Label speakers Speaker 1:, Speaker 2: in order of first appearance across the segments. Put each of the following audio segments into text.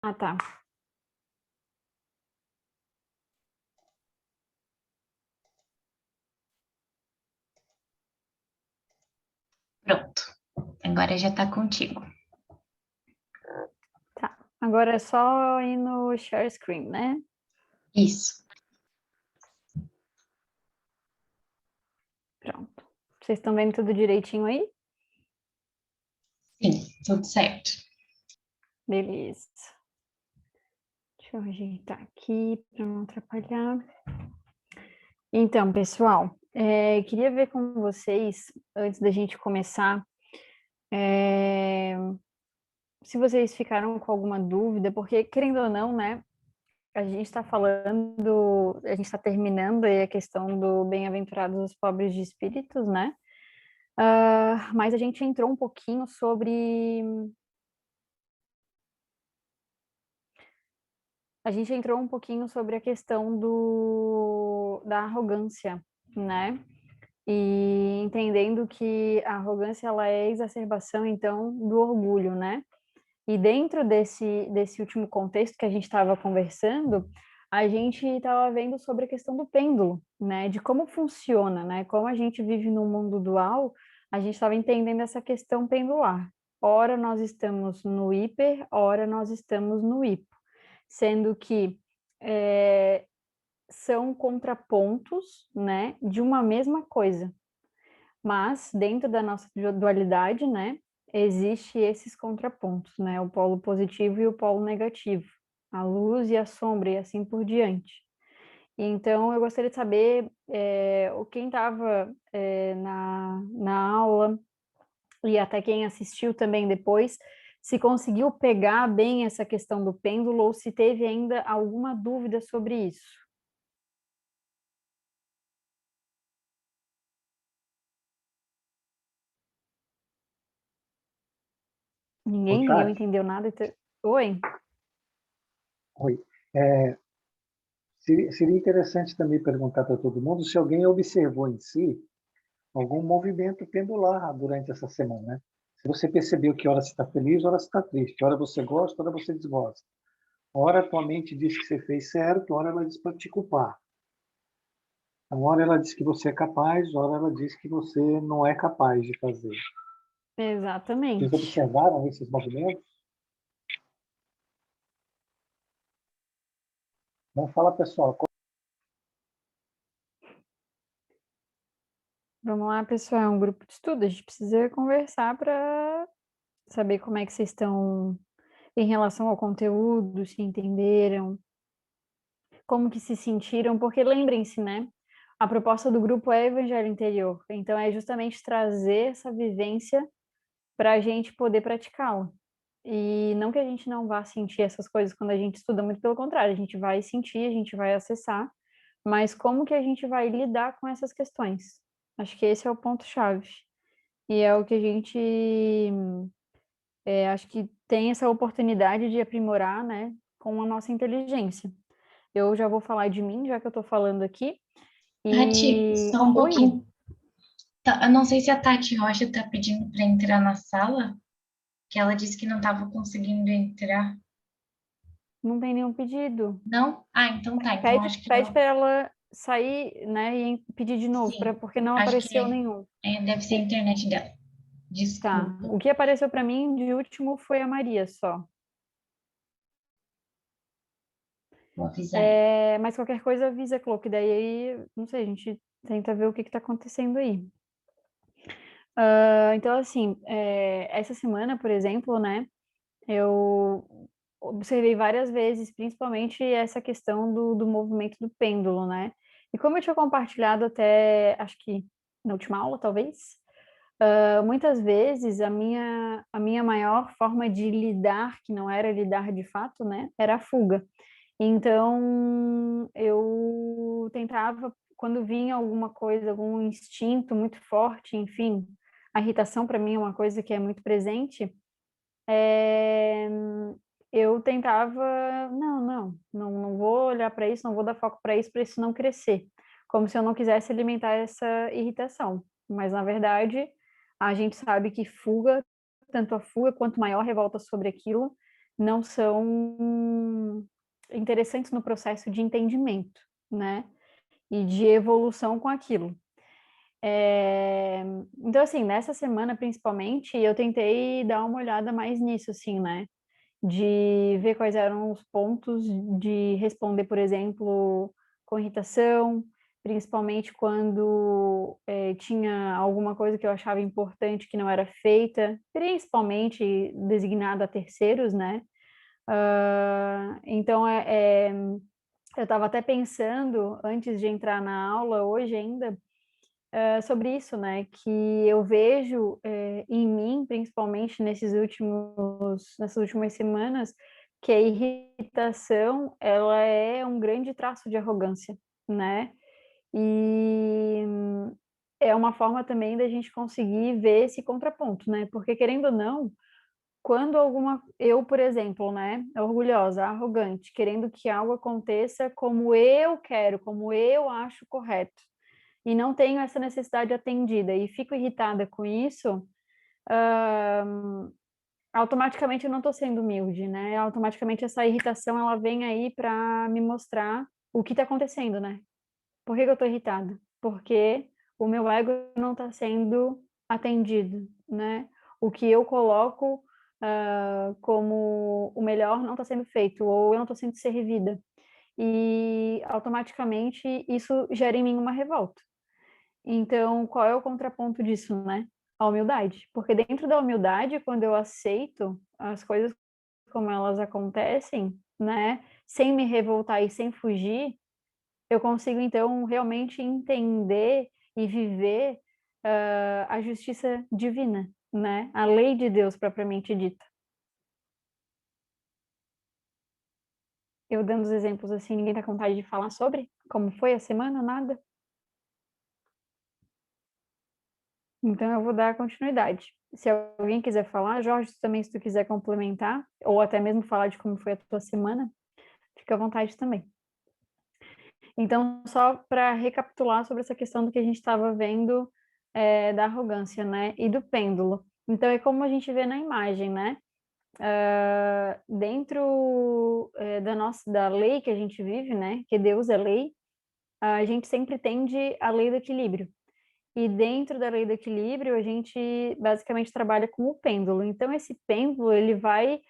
Speaker 1: Ah, tá.
Speaker 2: Pronto. Agora já está contigo.
Speaker 1: Tá. Agora é só ir no share screen, né?
Speaker 2: Isso.
Speaker 1: Pronto. Vocês estão vendo tudo direitinho aí?
Speaker 2: Sim, tudo certo.
Speaker 1: Beleza. Deixa eu ajeitar aqui para não atrapalhar. Então, pessoal, queria ver com vocês, antes da gente começar, é, se vocês ficaram com alguma dúvida, porque, querendo ou não, né, a gente está falando, a gente está terminando aí a questão do bem-aventurados os pobres de espíritos, né? Mas a gente entrou um pouquinho sobre. A gente entrou um pouquinho sobre a questão da arrogância, né? E entendendo que a arrogância ela é a exacerbação, então, do orgulho, né? E dentro desse último contexto que a gente estava conversando, a gente estava vendo sobre a questão do pêndulo, né? De como funciona, né? Como a gente vive num mundo dual, a gente estava entendendo essa questão pendular. Ora nós estamos no hiper, ora nós estamos no hipo, sendo que é, são contrapontos, né? De uma mesma coisa. Mas dentro da nossa dualidade, né, existe esses contrapontos, né, o polo positivo e o polo negativo, a luz e a sombra e assim por diante. Então, eu gostaria de saber quem estava na aula e até quem assistiu também depois, se conseguiu pegar bem essa questão do pêndulo ou se teve ainda alguma dúvida sobre isso.
Speaker 3: Ô,
Speaker 1: Ninguém
Speaker 3: Tati,
Speaker 1: entendeu nada. Oi?
Speaker 3: oi. É, seria interessante também perguntar para todo mundo se alguém observou em si algum movimento pendular durante essa semana, né? Se você percebeu que hora você está feliz, hora você está triste, hora você gosta, hora você desgosta. Hora a tua mente diz que você fez certo, hora ela diz para te culpar. Uma hora ela diz que você é capaz, hora ela diz que você não é capaz de fazer. Vocês
Speaker 1: Exatamente.
Speaker 3: observaram esses movimentos? Vamos falar, pessoal.
Speaker 1: Vamos lá, pessoal, é um grupo de estudo, a gente precisa conversar para saber como é que vocês estão em relação ao conteúdo, se entenderam, como que se sentiram, porque lembrem-se, né? A proposta do grupo é Evangelho Interior, então é justamente trazer essa vivência para a gente poder praticá-la. E não que a gente não vá sentir essas coisas quando a gente estuda, muito pelo contrário, a gente vai sentir, a gente vai acessar, mas como que a gente vai lidar com essas questões? Acho que esse é o ponto-chave. E é o que a gente acho que tem essa oportunidade de aprimorar, né, com a nossa inteligência. Eu já vou falar de mim, já que eu estou falando aqui.
Speaker 2: Tati,
Speaker 1: E
Speaker 2: só um
Speaker 1: oi,
Speaker 2: pouquinho. Eu não sei se a Tati Rocha está pedindo para entrar na sala, que ela disse que não estava conseguindo entrar.
Speaker 1: não tem nenhum pedido.
Speaker 2: Não? Ah, então tá. Então
Speaker 1: Pede,
Speaker 2: acho que
Speaker 1: pede
Speaker 2: não.
Speaker 1: para ela sair, né, e pedir de novo,
Speaker 2: Sim,
Speaker 1: porque não
Speaker 2: acho que
Speaker 1: apareceu nenhum.
Speaker 2: deve ser a internet dela.
Speaker 1: Tá.
Speaker 2: Desculpa.
Speaker 1: O que apareceu para mim de último foi a Maria só.
Speaker 2: Vou avisar ela.
Speaker 1: Mas qualquer coisa avisa, Clô, que daí, não sei, a gente tenta ver o que está acontecendo aí. Então, assim, essa semana, por exemplo, né, eu observei várias vezes, principalmente essa questão do movimento do pêndulo, né? E como eu tinha compartilhado até, acho que na última aula, talvez, muitas vezes a minha maior forma de lidar, que não era lidar de fato, né, era a fuga. Então, eu tentava, quando vinha alguma coisa, algum instinto muito forte, enfim, a irritação para mim é uma coisa que é muito presente, é, eu tentava, não vou olhar para isso, não vou dar foco para isso não crescer, como se eu não quisesse alimentar essa irritação. Mas, na verdade, a gente sabe que fuga, tanto a fuga quanto maior revolta sobre aquilo, não são interessantes no processo de entendimento, né? E de evolução com aquilo. Então, assim, nessa semana, principalmente, eu tentei dar uma olhada mais nisso, assim, né? De ver quais eram os pontos de responder, por exemplo, com irritação, principalmente quando tinha alguma coisa que eu achava importante que não era feita, principalmente designada a terceiros, né? Então, eu estava até pensando, antes de entrar na aula, hoje ainda, sobre isso, né? Que eu vejo em mim, principalmente nessas últimas semanas, que a irritação, ela é um grande traço de arrogância, né? E é uma forma também da gente conseguir ver esse contraponto, né? Porque querendo ou não, quando eu, por exemplo, né, orgulhosa, arrogante, querendo que algo aconteça como eu quero, como eu acho correto, e não tenho essa necessidade atendida e fico irritada com isso, automaticamente eu não estou sendo humilde, né? Automaticamente essa irritação ela vem aí para me mostrar o que está acontecendo, né? Por que que eu estou irritada? Porque o meu ego não está sendo atendido, né? O que eu coloco como o melhor não está sendo feito, ou eu não estou sendo servida. E automaticamente isso gera em mim uma revolta. Então, qual é o contraponto disso, né? A humildade. Porque dentro da humildade, quando eu aceito as coisas como elas acontecem, né? Sem me revoltar e sem fugir, eu consigo, então, realmente entender e viver a justiça divina, né? A lei de Deus propriamente dita. Eu dando os exemplos assim, ninguém tá com vontade de falar sobre como foi a semana, nada? Então, eu vou dar continuidade. Se alguém quiser falar, Jorge, também, se tu quiser complementar, ou até mesmo falar de como foi a tua semana, fica à vontade também. Então, só para recapitular sobre essa questão do que a gente estava vendo da arrogância, né, e do pêndulo. Então, é como a gente vê na imagem, né? Dentro da lei que a gente vive, né, que Deus é lei, a gente sempre tende à lei do equilíbrio. E dentro da lei do equilíbrio, a gente basicamente trabalha com o pêndulo. Então, esse pêndulo, ele vai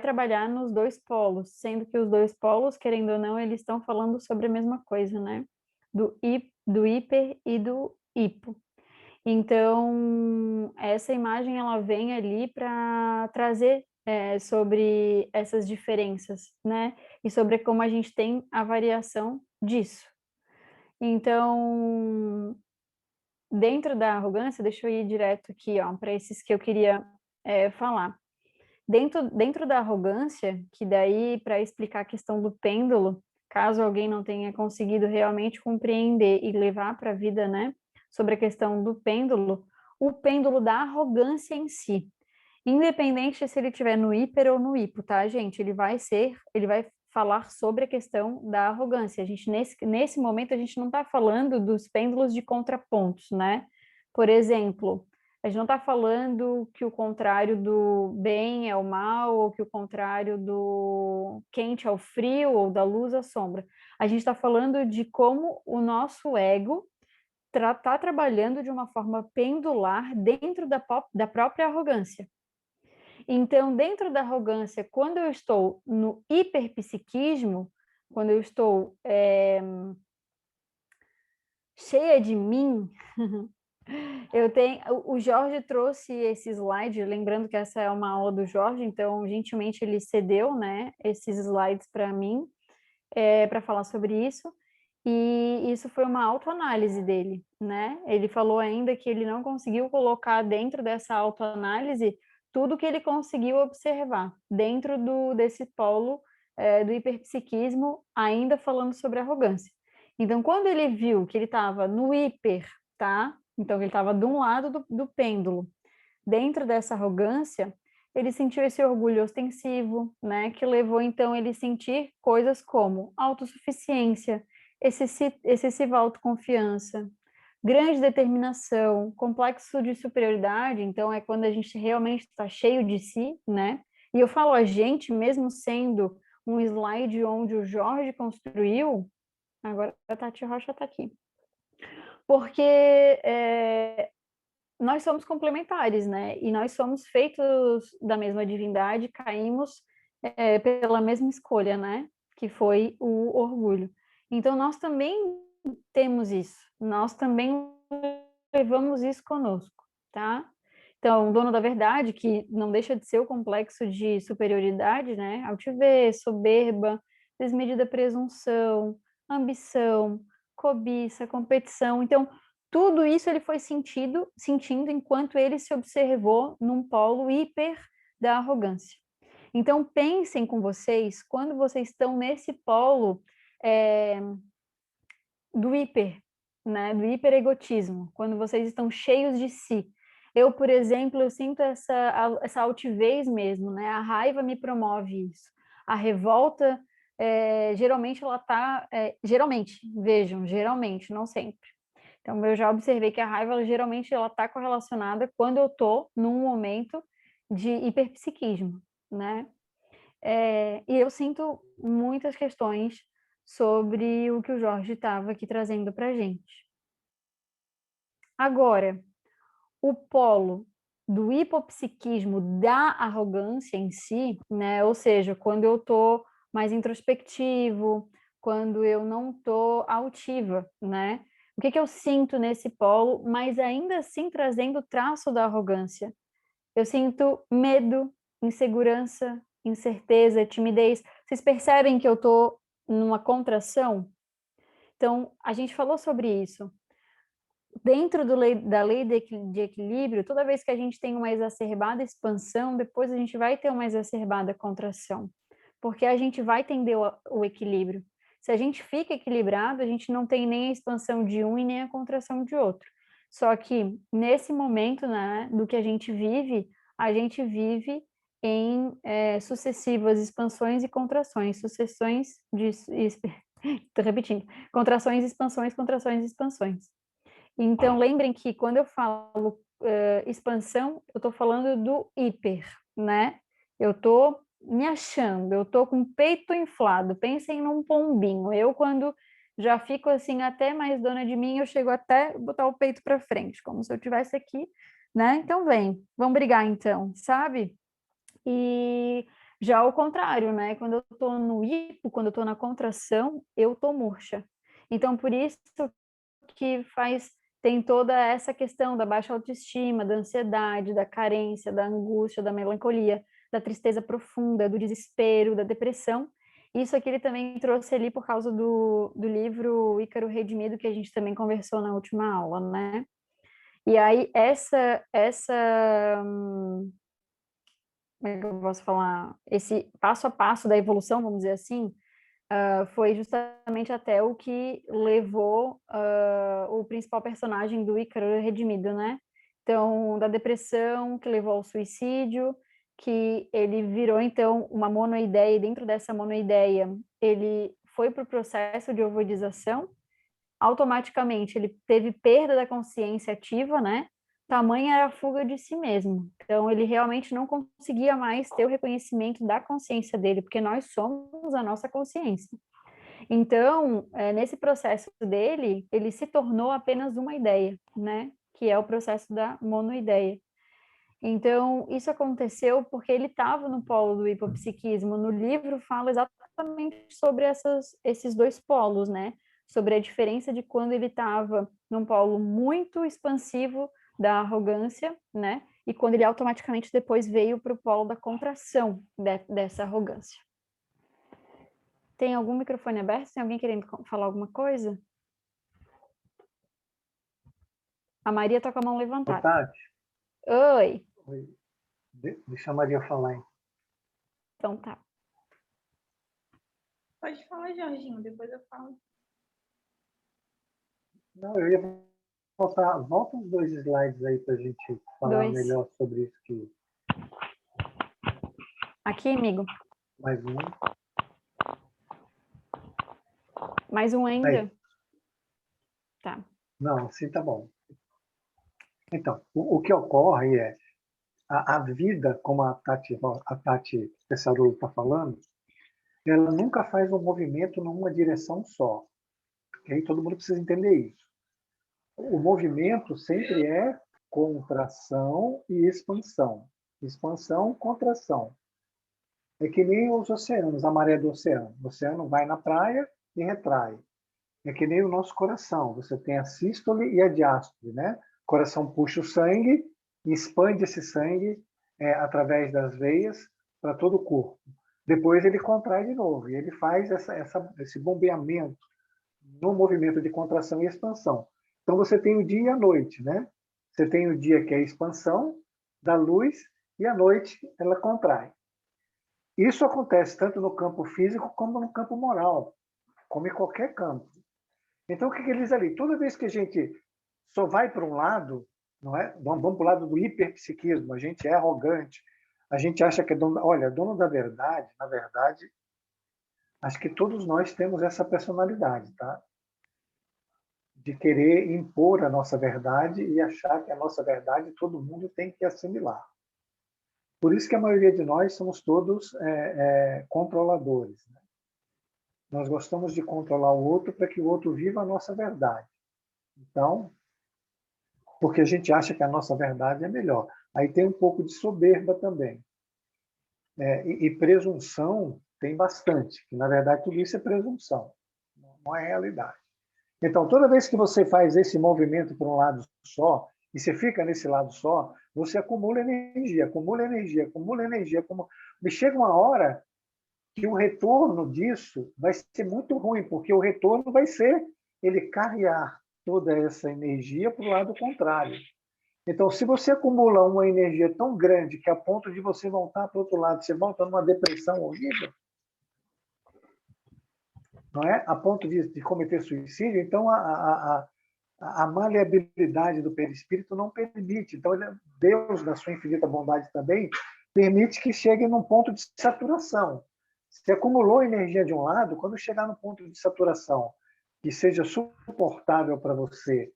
Speaker 1: trabalhar nos dois polos, sendo que os dois polos, querendo ou não, eles estão falando sobre a mesma coisa, né? Do hiper e do hipo. Então, essa imagem, ela vem ali para trazer sobre essas diferenças, né? E sobre como a gente tem a variação disso. Então, dentro da arrogância, deixa eu ir direto aqui, ó, para esses que eu queria falar. Dentro da arrogância, que daí, para explicar a questão do pêndulo, caso alguém não tenha conseguido realmente compreender e levar para a vida, né, sobre a questão do pêndulo, o pêndulo da arrogância em si. Independente se ele estiver no hiper ou no hipo, tá, gente? Ele vai falar sobre a questão da arrogância. A gente, nesse momento, a gente não está falando dos pêndulos de contrapontos, né? Por exemplo, a gente não está falando que o contrário do bem é o mal, ou que o contrário do quente é o frio, ou da luz à sombra. A gente está falando de como o nosso ego está trabalhando de uma forma pendular dentro da própria arrogância. Então, dentro da arrogância, quando eu estou no hiperpsiquismo, quando eu estou cheia de mim, o Jorge trouxe esse slide, lembrando que essa é uma aula do Jorge, então, gentilmente, ele cedeu, né, esses slides para mim, para falar sobre isso, e isso foi uma autoanálise dele, né? Ele falou ainda que ele não conseguiu colocar dentro dessa autoanálise tudo que ele conseguiu observar dentro desse polo do hiperpsiquismo, ainda falando sobre arrogância. Então, quando ele viu que ele estava no hiper, tá? Então, ele estava de um lado do pêndulo, dentro dessa arrogância, ele sentiu esse orgulho ostensivo, né? Que levou, então, ele a sentir coisas como autossuficiência, excessiva autoconfiança, grande determinação, complexo de superioridade, então é quando a gente realmente está cheio de si, né? E eu falo a gente, mesmo sendo um slide onde o Jorge construiu, agora a Tati Rocha está aqui. Porque nós somos complementares, né? E nós somos feitos da mesma divindade, caímos pela mesma escolha, né? Que foi o orgulho. Então, nós também temos isso, nós também levamos isso conosco, tá? Então, o dono da verdade, que não deixa de ser o complexo de superioridade, né? Altivez, soberba, desmedida presunção, ambição, cobiça, competição. Então, tudo isso ele foi sentindo enquanto ele se observou num polo hiper da arrogância. Então, pensem com vocês, quando vocês estão nesse polo do hiper, né, do hiperegotismo, quando vocês estão cheios de si. Eu, por exemplo, eu sinto essa altivez mesmo, né? A raiva me promove isso. A revolta, geralmente ela está... geralmente, vejam, geralmente, não sempre. Então, eu já observei que a raiva, geralmente, ela está correlacionada quando eu estou num momento de hiperpsiquismo, né? E eu sinto muitas questões sobre o que o Jorge estava aqui trazendo para a gente. Agora, o polo do hipopsiquismo da arrogância em si, né? Ou seja, quando eu estou mais introspectivo, quando eu não estou altiva, né? O que eu sinto nesse polo, mas ainda assim trazendo o traço da arrogância? Eu sinto medo, insegurança, incerteza, timidez. Vocês percebem que eu estou numa contração? Então, a gente falou sobre isso. Dentro da lei de equilíbrio, toda vez que a gente tem uma exacerbada expansão, depois a gente vai ter uma exacerbada contração, porque a gente vai tender o equilíbrio. Se a gente fica equilibrado, a gente não tem nem a expansão de um e nem a contração de outro. Só que nesse momento, né, do que a gente vive em sucessivas expansões e contrações, sucessões de... Estou repetindo. Contrações, expansões, contrações, expansões. Então, lembrem que quando eu falo expansão, eu estou falando do hiper, né? Eu estou me achando, eu estou com o peito inflado. Pensem num pombinho. Eu, quando já fico assim, até mais dona de mim, eu chego até botar o peito para frente, como se eu estivesse aqui, né? Então, vem, vamos brigar então, sabe? E já ao contrário, né? Quando eu estou no hipo, quando eu estou na contração, eu estou murcha. Então, por isso que tem toda essa questão da baixa autoestima, da ansiedade, da carência, da angústia, da melancolia, da tristeza profunda, do desespero, da depressão. Isso aqui ele também trouxe ali por causa do livro Ícaro Redimido, que a gente também conversou na última aula, né? E aí, como é que eu posso falar? Esse passo a passo da evolução, vamos dizer assim, foi justamente até o que levou o principal personagem do Ícaro Redimido, né? Então, da depressão, que levou ao suicídio, que ele virou, então, uma monoideia, e dentro dessa monoideia, ele foi para o processo de ovoidização, automaticamente ele teve perda da consciência ativa, né? Tamanha era a fuga de si mesmo. Então, ele realmente não conseguia mais ter o reconhecimento da consciência dele, porque nós somos a nossa consciência. Então, nesse processo dele, ele se tornou apenas uma ideia, né? Que é o processo da monoideia. Então, isso aconteceu porque ele estava no polo do hipopsiquismo. No livro fala exatamente sobre esses dois polos, né? Sobre a diferença de quando ele estava num polo muito expansivo da arrogância, né? E quando ele automaticamente depois veio para o polo da contração dessa arrogância. Tem algum microfone aberto? Tem alguém querendo falar alguma coisa? A Maria está com a mão levantada.
Speaker 3: Tati.
Speaker 1: Oi.
Speaker 3: Oi. Deixa a Maria falar, hein?
Speaker 1: Então tá.
Speaker 2: Pode falar, Jorginho, depois eu falo.
Speaker 3: Não, eu ia volta os 2 slides aí para a gente falar melhor sobre isso aqui.
Speaker 1: Aqui, amigo.
Speaker 3: Mais um.
Speaker 1: Mais um ainda?
Speaker 3: Aí.
Speaker 1: Tá.
Speaker 3: Não, assim tá bom. Então, o que ocorre é, a vida, como a Tati Pessarolo está falando, ela nunca faz um movimento numa direção só. Okay? Todo mundo precisa entender isso. O movimento sempre é contração e expansão. Expansão, contração. É que nem os oceanos, a maré do oceano. O oceano vai na praia e retrai. É que nem o nosso coração. Você tem a sístole e a diástole, né? O coração puxa o sangue e expande esse sangue através das veias para todo o corpo. Depois ele contrai de novo e ele faz esse bombeamento no movimento de contração e expansão. Então você tem o dia e a noite, né? Você tem o dia que é a expansão da luz e a noite ela contrai. Isso acontece tanto no campo físico como no campo moral, como em qualquer campo. Então, o que ele diz ali? Toda vez que a gente só vai para um lado, não é? Vamos para o lado do hiperpsiquismo, a gente é arrogante, a gente acha que é dono, olha, dono da verdade, na verdade, acho que todos nós temos essa personalidade, tá? De querer impor a nossa verdade e achar que a nossa verdade todo mundo tem que assimilar. Por isso que a maioria de nós somos todos controladores, né? Nós gostamos de controlar o outro para que o outro viva a nossa verdade. Então, porque a gente acha que a nossa verdade é melhor. Aí tem um pouco de soberba também. E presunção tem bastante, que na verdade tudo isso é presunção, não é realidade. Então, toda vez que você faz esse movimento para um lado só, e você fica nesse lado só, você acumula energia, acumula energia, acumula energia. E chega uma hora que o retorno disso vai ser muito ruim, porque o retorno vai ser ele carrear toda essa energia para o lado contrário. Então, se você acumula uma energia tão grande que a ponto de você voltar para o outro lado, você volta numa depressão horrível, não é? A ponto de cometer suicídio, então a maleabilidade do perispírito não permite. Então, Deus, na sua infinita bondade também, permite que chegue num ponto de saturação. Se acumulou energia de um lado, quando chegar no ponto de saturação que seja suportável para você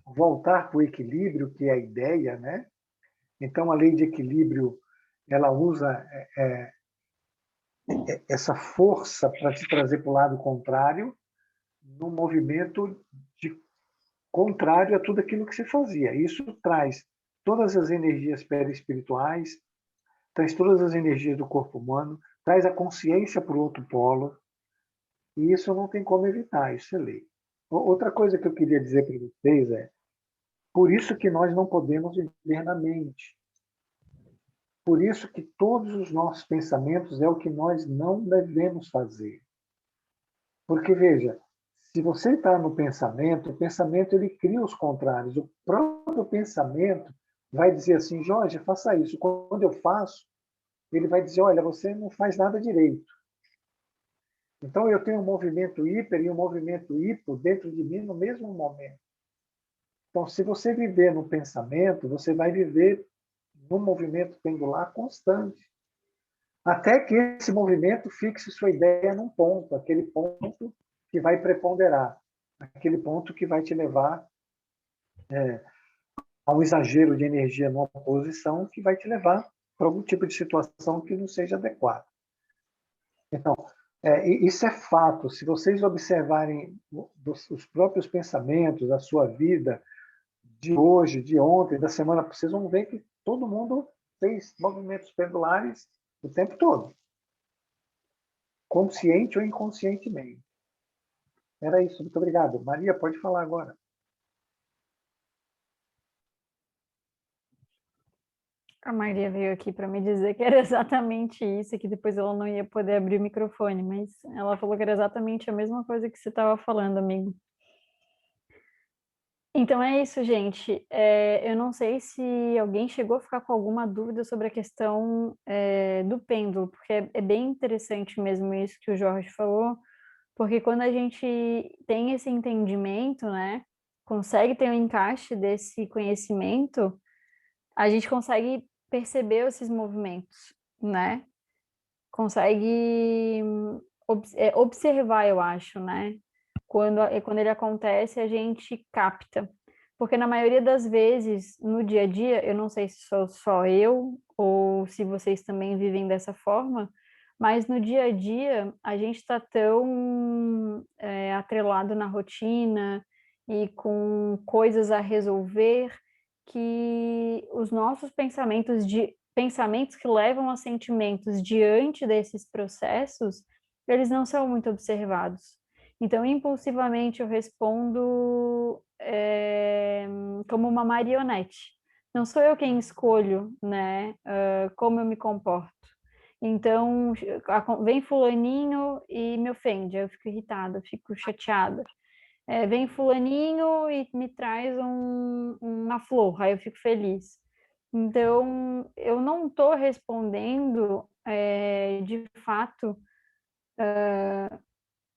Speaker 3: voltar para o equilíbrio, que é a ideia, né? Então, a lei de equilíbrio, ela usa essa força para te trazer para o lado contrário, no movimento de contrário a tudo aquilo que se fazia. Isso traz todas as energias perispirituais, traz todas as energias do corpo humano, traz a consciência para o outro polo, e isso não tem como evitar, isso é lei. Outra coisa que eu queria dizer para vocês é, por isso que nós não podemos viver na mente. Por isso que todos os nossos pensamentos é o que nós não devemos fazer. Porque, veja, se você está no pensamento, o pensamento ele cria os contrários. O próprio pensamento vai dizer assim, Jorge, faça isso. Quando eu faço, ele vai dizer, olha, você não faz nada direito. Então, eu tenho um movimento hiper e um movimento hipo dentro de mim no mesmo momento. Então, se você viver no pensamento, você vai viver num movimento pendular constante. Até que esse movimento fixe sua ideia num ponto, aquele ponto que vai preponderar, aquele ponto que vai te levar a um exagero de energia numa posição que vai te levar para algum tipo de situação que não seja adequada. Então, isso é fato. Se vocês observarem os próprios pensamentos, da sua vida, de hoje, de ontem, da semana, vocês vão ver que todo mundo fez movimentos pendulares o tempo todo, consciente ou inconscientemente. Era isso, muito obrigado. Maria, pode falar agora.
Speaker 1: A Maria veio aqui para me dizer que era exatamente isso, e que depois ela não ia poder abrir o microfone, mas ela falou que era exatamente a mesma coisa que você estava falando, amigo. Então é isso, gente. Eu não sei se alguém chegou a ficar com alguma dúvida sobre a questão do pêndulo, porque é bem interessante mesmo isso que o Jorge falou, porque quando a gente tem esse entendimento, né, consegue ter um encaixe desse conhecimento, a gente consegue perceber esses movimentos, né? Consegue observar, eu acho, né? Quando ele acontece, a gente capta. Porque na maioria das vezes, no dia a dia, eu não sei se sou só eu ou se vocês também vivem dessa forma, mas no dia a dia a gente está tão atrelado na rotina e com coisas a resolver que os nossos pensamentos que levam a sentimentos diante desses processos, eles não são muito observados. Então, impulsivamente, eu respondo como uma marionete. Não sou eu quem escolho, né, como eu me comporto. Então, vem fulaninho e me ofende, eu fico irritada, fico chateada. Vem fulaninho e me traz uma flor, aí eu fico feliz. Então, eu não estou respondendo, de fato,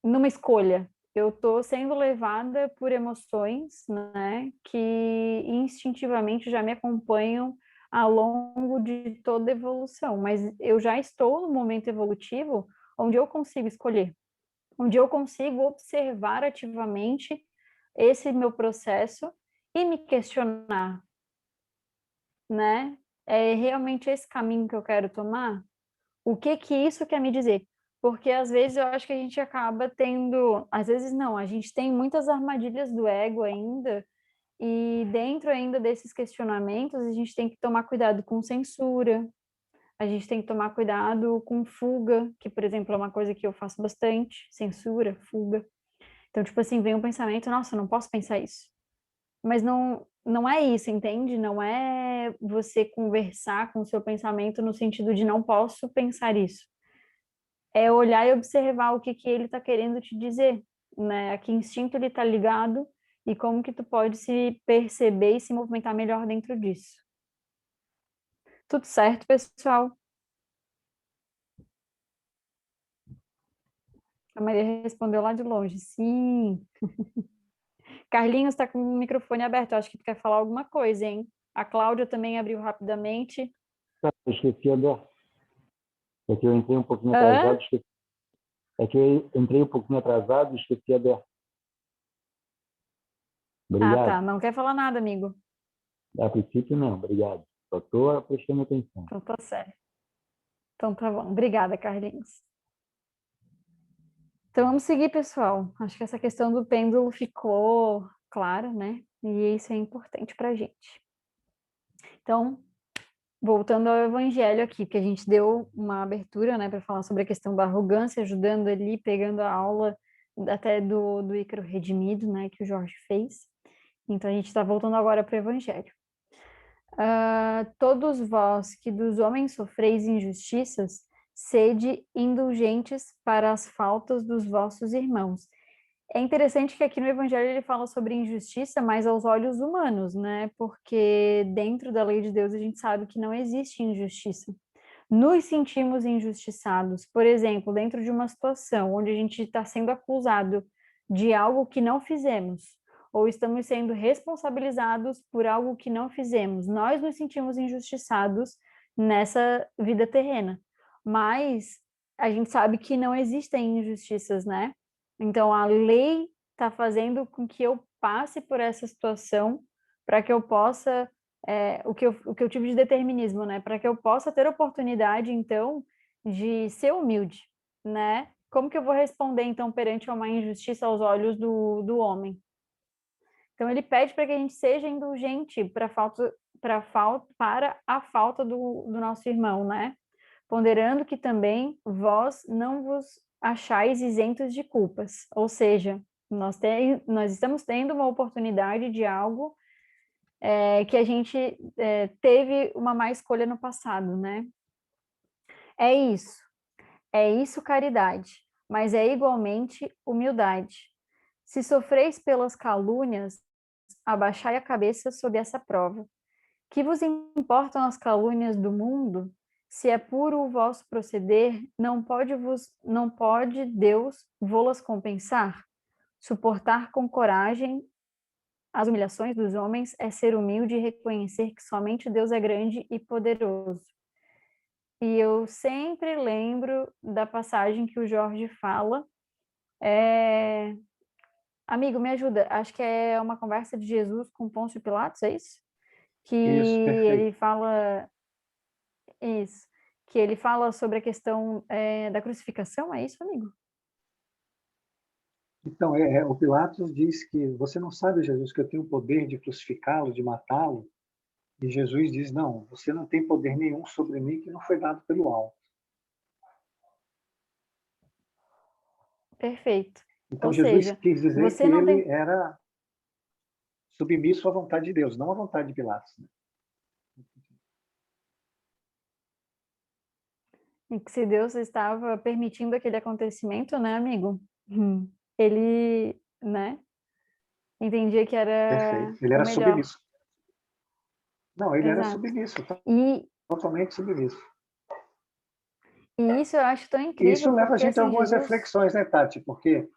Speaker 1: numa escolha. Eu estou sendo levada por emoções, né, que instintivamente já me acompanham ao longo de toda a evolução, mas eu já estou no momento evolutivo onde eu consigo escolher, onde eu consigo observar ativamente esse meu processo e me questionar, né? É realmente esse caminho que eu quero tomar? O que que isso quer me dizer? Porque às vezes eu acho que a gente acaba tendo, às vezes não, a gente tem muitas armadilhas do ego ainda, e dentro ainda desses questionamentos, a gente tem que tomar cuidado com censura, a gente tem que tomar cuidado com fuga, que, por exemplo, é uma coisa que eu faço bastante, censura, fuga. Então, tipo assim, vem um pensamento, nossa, eu não posso pensar isso. Mas não é isso, entende? Não é você conversar com o seu pensamento no sentido de não posso pensar isso. É olhar e observar o que que ele está querendo te dizer, né? A que instinto ele está ligado e como que tu pode se perceber e se movimentar melhor dentro disso. Tudo certo, pessoal? A Maria respondeu lá de longe. Sim. Carlinhos está com o microfone aberto. Eu acho que tu quer falar alguma coisa, hein? A Cláudia também abriu rapidamente.
Speaker 4: Eu esqueci a É que eu entrei um pouquinho
Speaker 1: Hã?
Speaker 4: atrasado, esqueci. É que eu entrei um pouquinho atrasado e esqueci aberto.
Speaker 1: Ah,
Speaker 4: Obrigado.
Speaker 1: tá. Não quer falar nada, amigo.
Speaker 4: A princípio, não. Obrigado. Só estou prestando atenção.
Speaker 1: Então tá certo. Então tá bom. Obrigada, Carlinhos. Então vamos seguir, pessoal. Acho que essa questão do pêndulo ficou clara, né? E isso é importante pra gente. Então, voltando ao evangelho aqui, porque a gente deu uma abertura, né, para falar sobre a questão da arrogância, ajudando ali, pegando a aula até do Ícaro Redimido, né, que o Jorge fez. Então a gente está voltando agora para o evangelho. Todos vós que dos homens sofreis injustiças, sede indulgentes para as faltas dos vossos irmãos. É interessante que aqui no Evangelho ele fala sobre injustiça, mas aos olhos humanos, né? Porque dentro da lei de Deus a gente sabe que não existe injustiça. Nos sentimos injustiçados, por exemplo, dentro de uma situação onde a gente está sendo acusado de algo que não fizemos, ou estamos sendo responsabilizados por algo que não fizemos, nós nos sentimos injustiçados nessa vida terrena. Mas a gente sabe que não existem injustiças, né? Então a lei está fazendo com que eu passe por essa situação para que eu possa o que eu tive de determinismo, né? Para que eu possa ter oportunidade, então, de ser humilde, né? Como que eu vou responder, então, perante uma injustiça aos olhos do homem? Então, ele pede para que a gente seja indulgente para a falta do nosso irmão, né? Ponderando que também vós não vos achais isentos de culpas. Ou seja, nós estamos tendo uma oportunidade de algo que a gente teve uma má escolha no passado, né? É isso caridade, mas é igualmente humildade. Se sofreis pelas calúnias, abaixai a cabeça sob essa prova. Que vos importam as calúnias do mundo? Se é puro o vosso proceder, não pode Deus vô-las compensar? Suportar com coragem as humilhações dos homens é ser humilde e reconhecer que somente Deus é grande e poderoso. E eu sempre lembro da passagem que o Jorge fala, Amigo, me ajuda. Acho que é uma conversa de Jesus com Pôncio Pilatos, é isso? Que
Speaker 3: Isso,
Speaker 1: ele
Speaker 3: perfeito.
Speaker 1: fala isso, que ele fala sobre a questão da crucificação, é isso, amigo?
Speaker 3: Então, o Pilatos diz que você não sabe, Jesus, que eu tenho o poder de crucificá-lo, de matá-lo. E Jesus diz, não, você não tem poder nenhum sobre mim que não foi dado pelo alto.
Speaker 1: Perfeito.
Speaker 3: Então,
Speaker 1: Ou
Speaker 3: Jesus
Speaker 1: seja,
Speaker 3: quis dizer que
Speaker 1: você não
Speaker 3: ele
Speaker 1: tem
Speaker 3: era submisso à vontade de Deus, não à vontade de Pilatos, né?
Speaker 1: que se Deus estava permitindo aquele acontecimento, né, amigo? Ele, né, entendia que era
Speaker 3: Perfeito. Ele
Speaker 1: o
Speaker 3: era
Speaker 1: melhor.
Speaker 3: submisso. Não, ele era
Speaker 1: Exato.
Speaker 3: submisso,
Speaker 1: E,
Speaker 3: totalmente submisso.
Speaker 1: e isso eu acho tão
Speaker 3: E isso
Speaker 1: incrível,
Speaker 3: leva a
Speaker 1: porque
Speaker 3: gente a
Speaker 1: assim,
Speaker 3: algumas
Speaker 1: Jesus,
Speaker 3: reflexões, né, Tati? Porque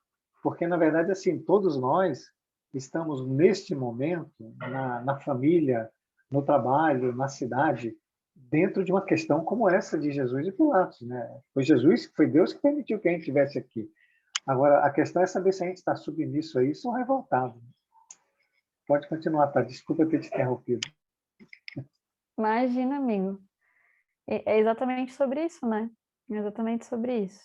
Speaker 3: na verdade, assim, todos nós estamos neste momento, na família, no trabalho, na cidade, dentro de uma questão como essa de Jesus e Pilatos, né? Foi Deus que permitiu que a gente estivesse aqui. Agora, a questão é saber se a gente está submisso a isso ou revoltado. Pode continuar, Tati. Desculpa ter te interrompido.
Speaker 1: imagina, amigo, é exatamente sobre isso, né? É exatamente sobre isso.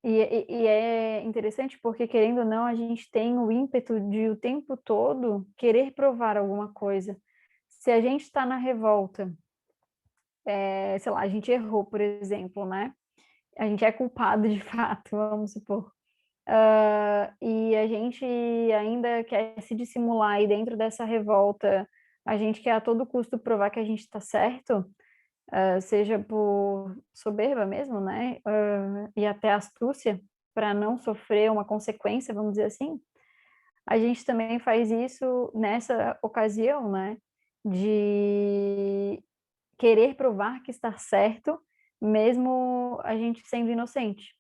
Speaker 1: E é interessante porque, querendo ou não, a gente tem o ímpeto de o tempo todo querer provar alguma coisa. Se a gente está na revolta, sei lá, a gente errou, por exemplo, né? A gente é culpado de fato, vamos supor. E a gente ainda quer se dissimular e dentro dessa revolta a gente quer a todo custo provar que a gente está certo, seja por soberba mesmo, né? E até astúcia, para não sofrer uma consequência, vamos dizer assim. A gente também faz isso nessa ocasião, né? De querer provar que está certo, mesmo a gente sendo inocente.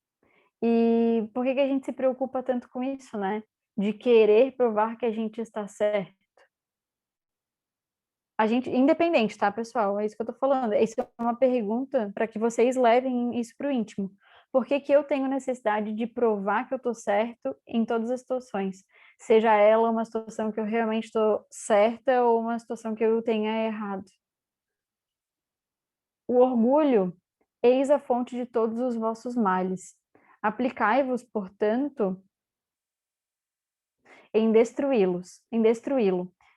Speaker 1: E por que que a gente se preocupa tanto com isso, né? De querer provar que a gente está certo. A gente, independente, tá, pessoal? É isso que eu tô falando. Isso é uma pergunta para que vocês levem isso para o íntimo. Por que que eu tenho necessidade de provar que eu tô certo em todas as situações? Seja ela uma situação que eu realmente estou certa ou uma situação que eu tenha errado. O orgulho, eis a fonte de todos os vossos males. Aplicai-vos, portanto, em destruí-lo,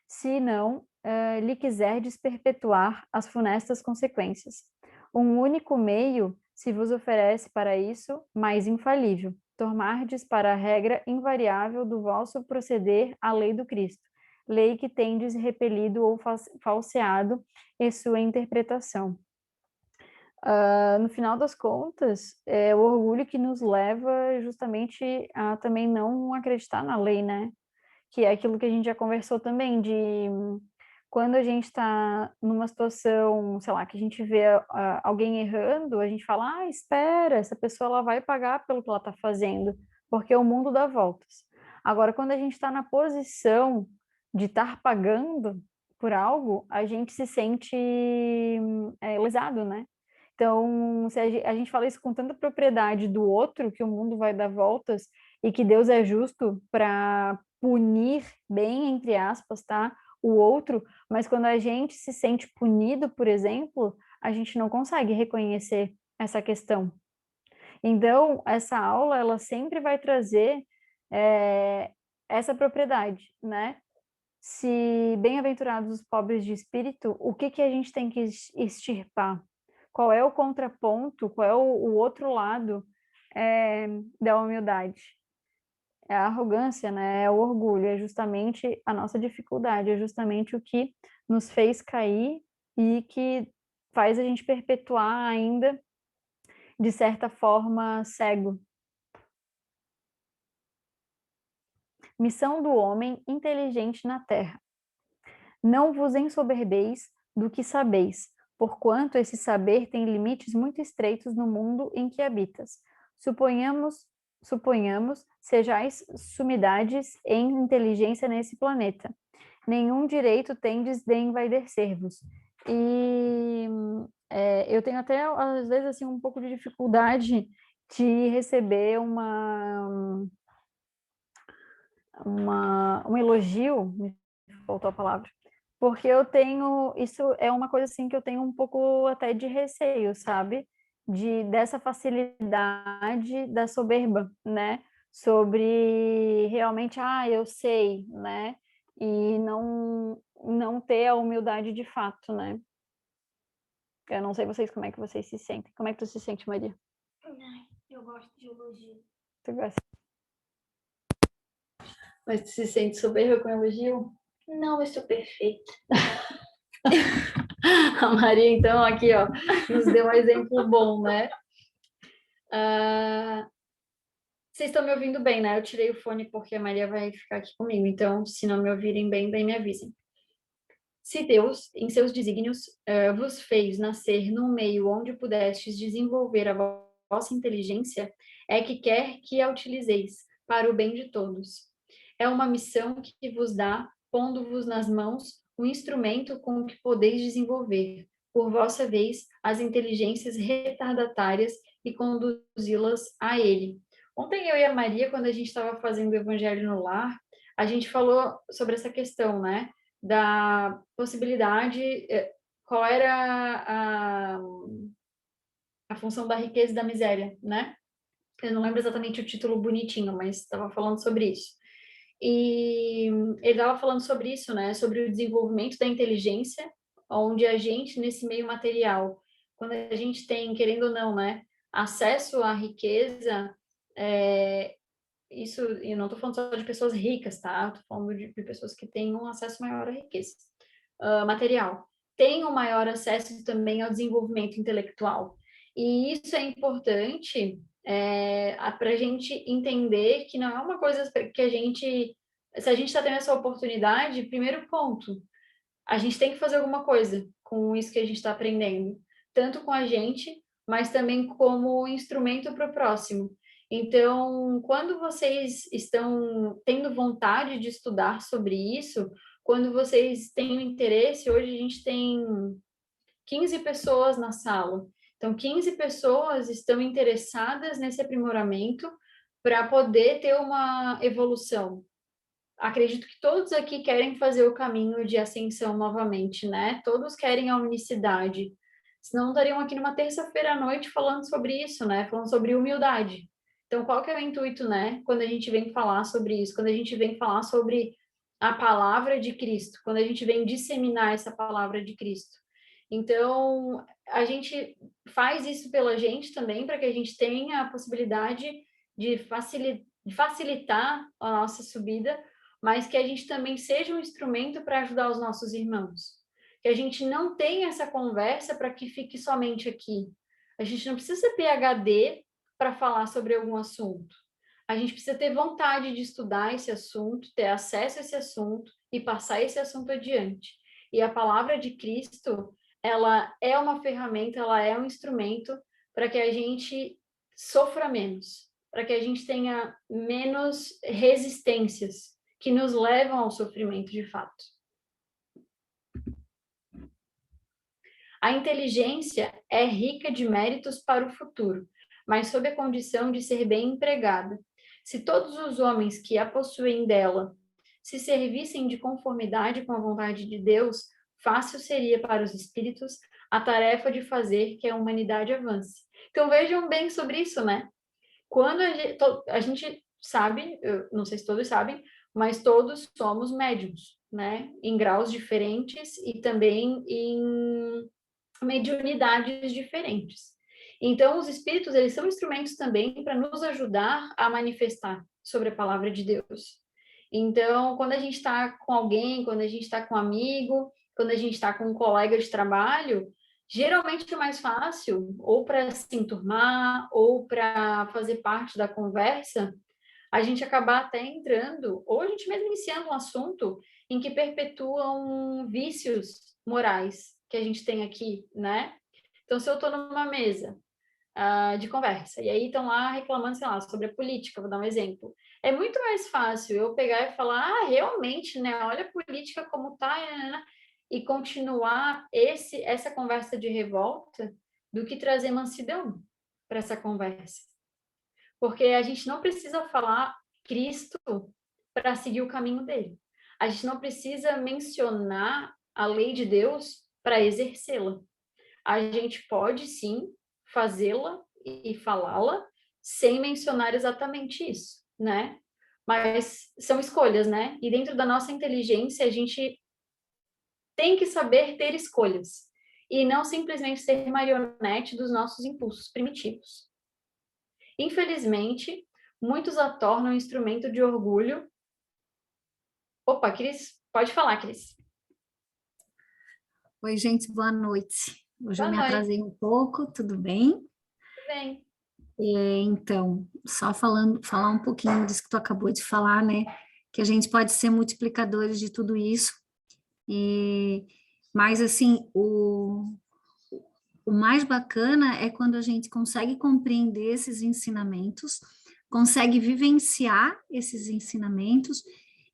Speaker 1: se não lhe quiserdes perpetuar as funestas consequências. Um único meio se vos oferece para isso, mais infalível, tomardes para a regra invariável do vosso proceder a lei do Cristo, lei que tendes repelido ou falseado em sua interpretação. No final das contas, é o orgulho que nos leva justamente a também não acreditar na lei, né? Que é aquilo que a gente já conversou também, de quando a gente está numa situação, sei lá, que a gente vê alguém errando, a gente fala, espera, essa pessoa ela vai pagar pelo que ela está fazendo, porque o mundo dá voltas. Agora, quando a gente está na posição de estar pagando por algo, a gente se sente lesado, né? Então, se a gente fala isso com tanta propriedade do outro, que o mundo vai dar voltas e que Deus é justo para punir bem, entre aspas, tá? O outro, mas quando a gente se sente punido, por exemplo, a gente não consegue reconhecer essa questão. Então, essa aula, ela sempre vai trazer essa propriedade, né? Se bem-aventurados os pobres de espírito, o que que a gente tem que extirpar? Qual é o contraponto? Qual é o outro lado da humildade? É a arrogância, né? É o orgulho, é justamente a nossa dificuldade, é justamente o que nos fez cair e que faz a gente perpetuar ainda, de certa forma, cego. Missão do homem inteligente na terra. Não vos ensoberbeis do que sabeis, porquanto esse saber tem limites muito estreitos no mundo em que habitas. Suponhamos, sejais sumidades em inteligência nesse planeta. Nenhum direito tendes de envaidecer-vos. E eu tenho até, às vezes, assim, um pouco de dificuldade de receber um elogio, me faltou a palavra, porque eu tenho, isso é uma coisa assim que eu tenho um pouco até de receio, sabe? Dessa facilidade da soberba, né? Sobre realmente, eu sei, né? E não ter a humildade de fato, né? Eu não sei vocês como é que vocês se sentem. Como é que tu se sente, Maria?
Speaker 2: Eu gosto de elogio.
Speaker 1: Tu gosta? Mas tu se sente soberba com elogio?
Speaker 2: Não, eu sou perfeita.
Speaker 1: A Maria, então, aqui, ó, nos deu um exemplo bom, né? Vocês estão me ouvindo bem, né? Eu tirei o fone porque a Maria vai ficar aqui comigo, então, se não me ouvirem bem, daí me avisem. Se Deus, em seus desígnios, vos fez nascer num meio onde pudestes desenvolver a vossa inteligência, é que quer que a utilizeis para o bem de todos. É uma missão que vos dá, pondo-vos nas mãos um instrumento com o que podeis desenvolver, por vossa vez, as inteligências retardatárias e conduzi-las a Ele. Ontem eu e a Maria, quando a gente estava fazendo o Evangelho no Lar, a gente falou sobre essa questão, né? Da possibilidade, qual era a função da riqueza e da miséria, né? Eu não lembro exatamente o título bonitinho, mas estava falando sobre isso. E ele estava falando sobre isso, né? Sobre o desenvolvimento da inteligência, onde a gente, nesse meio material, quando a gente tem, querendo ou não, né, acesso à riqueza, isso, e não estou falando só de pessoas ricas, tá? Estou falando de pessoas que têm um acesso maior à riqueza material. Tem um maior acesso também ao desenvolvimento intelectual. E isso é importante para a gente entender que não é uma coisa que a gente... Se a gente está tendo essa oportunidade, primeiro ponto, a gente tem que fazer alguma coisa com isso que a gente está aprendendo, tanto com a gente, mas também como instrumento para o próximo. Então, quando vocês estão tendo vontade de estudar sobre isso, quando vocês têm interesse, hoje a gente tem 15 pessoas na sala. Então, 15 pessoas estão interessadas nesse aprimoramento para poder ter uma evolução. Acredito que todos aqui querem fazer o caminho de ascensão novamente, né? Todos querem a unicidade. Senão estariam aqui numa terça-feira à noite falando sobre isso, né? Falando sobre humildade. Então, qual que é o intuito, né? Quando a gente vem falar sobre isso, quando a gente vem falar sobre a palavra de Cristo, quando a gente vem disseminar essa palavra de Cristo. Então, a gente faz isso pela gente também, para que a gente tenha a possibilidade de facilitar a nossa subida, mas que a gente também seja um instrumento para ajudar os nossos irmãos. Que a gente não tenha essa conversa para que fique somente aqui. A gente não precisa ser PhD para falar sobre algum assunto. A gente precisa ter vontade de estudar esse assunto, ter acesso a esse assunto e passar esse assunto adiante. E a palavra de Cristo, ela é uma ferramenta, ela é um instrumento para que a gente sofra menos, para que a gente tenha menos resistências que nos levam ao sofrimento de fato. A inteligência é rica de méritos para o futuro, mas sob a condição de ser bem empregada. Se todos os homens que a possuem dela se servissem de conformidade com a vontade de Deus, fácil seria para os espíritos a tarefa de fazer que a humanidade avance. Então vejam bem sobre isso, né? Quando a gente sabe, eu não sei se todos sabem, mas todos somos médiums, né? Em graus diferentes e também em mediunidades diferentes. Então, os espíritos, eles são instrumentos também para nos ajudar a manifestar sobre a palavra de Deus. Então, quando a gente está com alguém, quando a gente está com um amigo, quando a gente está com um colega de trabalho, geralmente é mais fácil, ou para se enturmar, ou para fazer parte da conversa, a gente acabar até entrando, ou a gente mesmo iniciando um assunto em que perpetuam vícios morais que a gente tem aqui, né? Então, se eu estou numa mesa de conversa, e aí estão lá reclamando, sei lá, sobre a política, vou dar um exemplo. É muito mais fácil eu pegar e falar, realmente, né? Olha a política como tá, né? E continuar essa conversa de revolta do que trazer mansidão para essa conversa. Porque a gente não precisa falar Cristo para seguir o caminho dele. A gente não precisa mencionar a lei de Deus para exercê-la. A gente pode, sim, fazê-la e falá-la sem mencionar exatamente isso, né? Mas são escolhas, né? E dentro da nossa inteligência, a gente tem que saber ter escolhas e não simplesmente ser marionete dos nossos impulsos primitivos. Infelizmente, muitos a tornam instrumento de orgulho. Opa, Cris, pode falar, Cris.
Speaker 5: Oi, gente, boa noite. Hoje eu
Speaker 1: Boa
Speaker 5: me
Speaker 1: noite.
Speaker 5: atrasei um pouco, tudo bem?
Speaker 1: Tudo bem.
Speaker 5: Então, só falar um pouquinho disso que tu acabou de falar, né? Que a gente pode ser multiplicadores de tudo isso. Mas, assim, o mais bacana é quando a gente consegue compreender esses ensinamentos, consegue vivenciar esses ensinamentos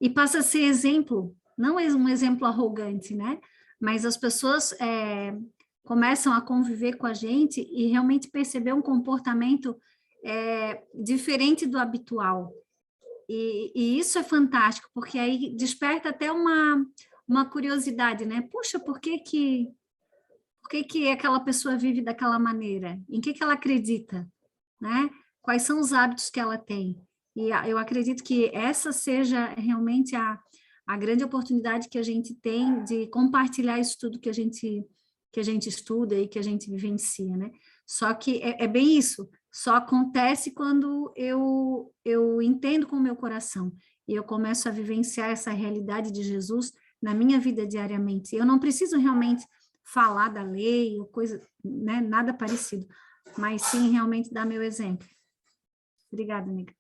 Speaker 5: e passa a ser exemplo, não é um exemplo arrogante, né? Mas as pessoas começam a conviver com a gente e realmente perceber um comportamento diferente do habitual. E isso é fantástico, porque aí desperta até uma curiosidade, né? Puxa, por que aquela pessoa vive daquela maneira? Em que ela acredita? Né? Quais são os hábitos que ela tem? E eu acredito que essa seja realmente a grande oportunidade que a gente tem de compartilhar isso tudo que a gente estuda e que a gente vivencia, né? Só que é bem isso, só acontece quando eu entendo com o meu coração e eu começo a vivenciar essa realidade de Jesus na minha vida diariamente. Eu não preciso realmente falar da lei ou coisa, né, nada parecido, mas sim realmente dar meu exemplo. Obrigada, amiga.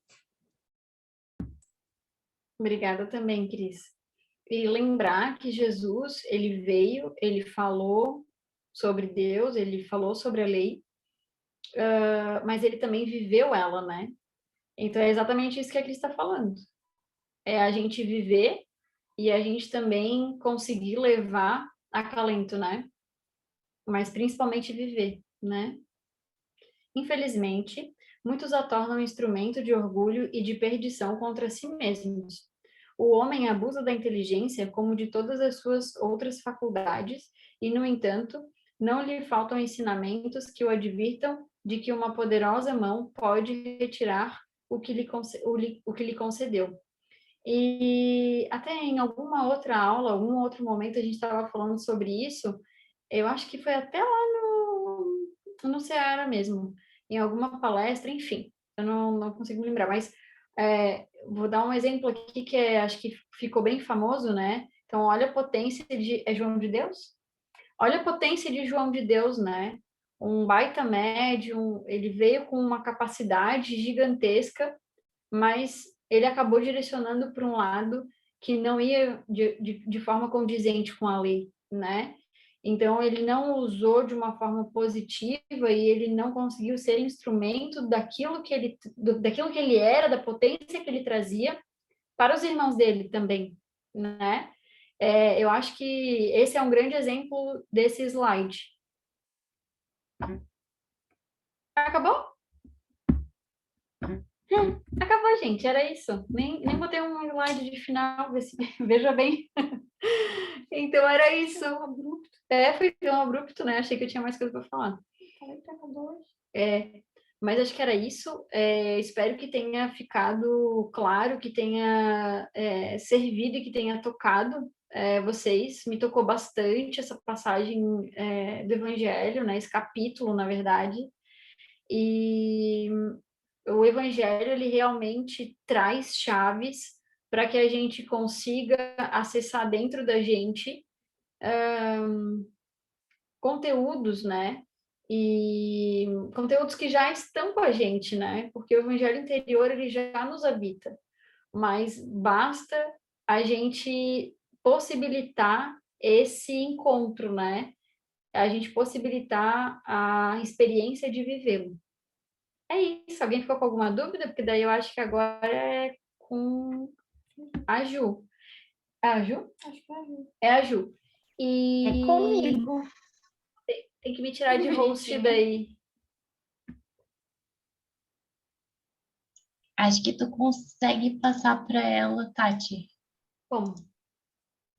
Speaker 1: Obrigada também, Cris. E lembrar que Jesus, ele veio, ele falou sobre Deus, ele falou sobre a lei, mas ele também viveu ela, né? Então é exatamente isso que a Cris está falando. É a gente viver e a gente também conseguir levar acalento, né? Mas principalmente viver, né? Infelizmente, muitos a tornam instrumento de orgulho e de perdição contra si mesmos. O homem abusa da inteligência como de todas as suas outras faculdades e, no entanto, não lhe faltam ensinamentos que o advirtam de que uma poderosa mão pode retirar o que lhe concedeu. E até em alguma outra aula, algum outro momento, a gente estava falando sobre isso. Eu acho que foi até lá no Ceará mesmo, em alguma palestra, enfim, eu não consigo me lembrar, mas vou dar um exemplo aqui que acho que ficou bem famoso, né? Então, olha a potência de... É João de Deus? Olha a potência de João de Deus, né? Um baita médium, ele veio com uma capacidade gigantesca, mas ele acabou direcionando para um lado que não ia de forma condizente com a lei, né? Então, ele não usou de uma forma positiva e ele não conseguiu ser instrumento daquilo que ele era, da potência que ele trazia para os irmãos dele também, né? Eu acho que esse é um grande exemplo desse slide. Acabou? Acabou, gente, era isso. Nem botei um slide de final, veja bem. Então, era isso. Foi tão abrupto, né? Achei que eu tinha mais coisa para falar. Falei que acabou hoje. Mas acho que era isso. Espero que tenha ficado claro, que tenha servido e que tenha tocado vocês. Me tocou bastante essa passagem do Evangelho, né? Esse capítulo, na verdade. E o Evangelho, ele realmente traz chaves para que a gente consiga acessar dentro da gente conteúdos, né? E conteúdos que já estão com a gente, né? Porque o Evangelho interior, ele já nos habita. Mas basta a gente possibilitar esse encontro, né? A gente possibilitar a experiência de vivê-lo. É isso. Alguém ficou com alguma dúvida? Porque daí eu acho que agora é com a Ju. É a Ju? Acho que é a Ju. É a Ju. E
Speaker 2: É comigo.
Speaker 1: tem que me tirar de host daí.
Speaker 2: Acho que tu consegue passar para ela, Tati.
Speaker 1: Como?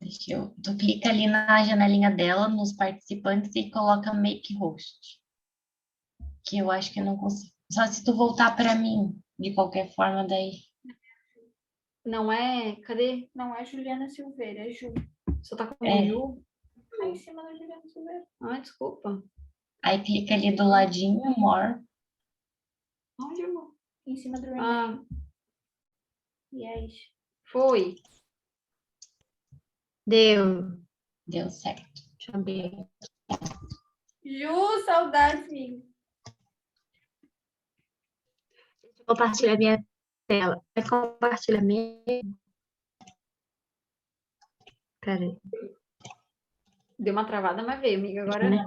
Speaker 2: Tu clica ali na janelinha dela, nos participantes e coloca Make Host. Que eu acho que eu não consigo. Só se tu voltar para mim, de qualquer forma, daí.
Speaker 1: Não é. Cadê? Não é Juliana Silveira, é Ju. Só tá com
Speaker 2: É.
Speaker 1: Ju? Tá em cima da Juliana Silveira. Ah, desculpa.
Speaker 2: Aí clica ali do ladinho, More.
Speaker 1: Onde, amor?
Speaker 6: Em cima do Renee.
Speaker 1: Ah,
Speaker 6: Yes.
Speaker 1: foi.
Speaker 5: Deu.
Speaker 2: Deu certo.
Speaker 5: Deixa eu abrir.
Speaker 6: Ju, saudades, amigo.
Speaker 5: Vou compartilhar minha tela. Vai compartilhar mesmo? Peraí.
Speaker 1: Deu uma travada, mas veio, amiga. Agora.
Speaker 5: Né?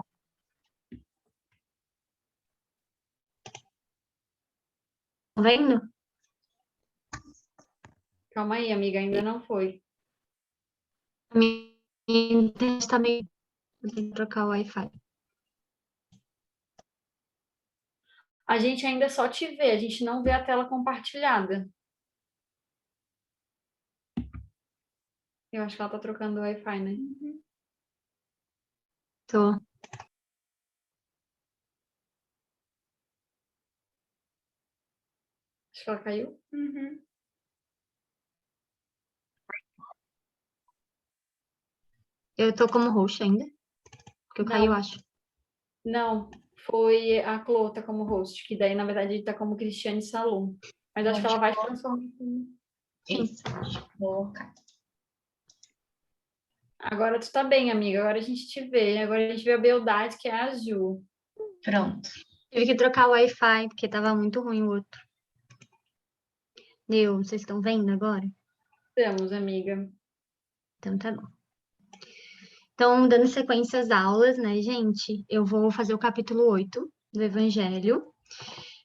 Speaker 5: Tá vendo?
Speaker 1: Calma aí, amiga, ainda não foi.
Speaker 5: A minha internet tá meio... Vou ter que trocar o Wi-Fi.
Speaker 1: A gente ainda só te vê, a gente não vê a tela compartilhada. Eu acho que ela tá trocando o Wi-Fi, né?
Speaker 5: Tô.
Speaker 1: Acho que ela caiu.
Speaker 6: Uhum.
Speaker 5: Eu tô como host ainda. Porque eu caí, eu
Speaker 1: Não.
Speaker 5: acho.
Speaker 1: Não, foi a Clô tá como host, que daí, na verdade, tá como Cristiane Salum. Mas acho que ela vai se transformar.
Speaker 5: Sim.
Speaker 2: Isso. Colocar.
Speaker 1: Agora tu tá bem, amiga. Agora a gente te vê. Agora a gente vê a Beldade, que é a Ju.
Speaker 2: Pronto.
Speaker 5: Tive que trocar o Wi-Fi, porque tava muito ruim o outro. Deu. Vocês estão vendo agora?
Speaker 1: Estamos, amiga.
Speaker 5: Então tá bom. Então, dando sequência às aulas, né, gente? Eu vou fazer o capítulo 8 do Evangelho.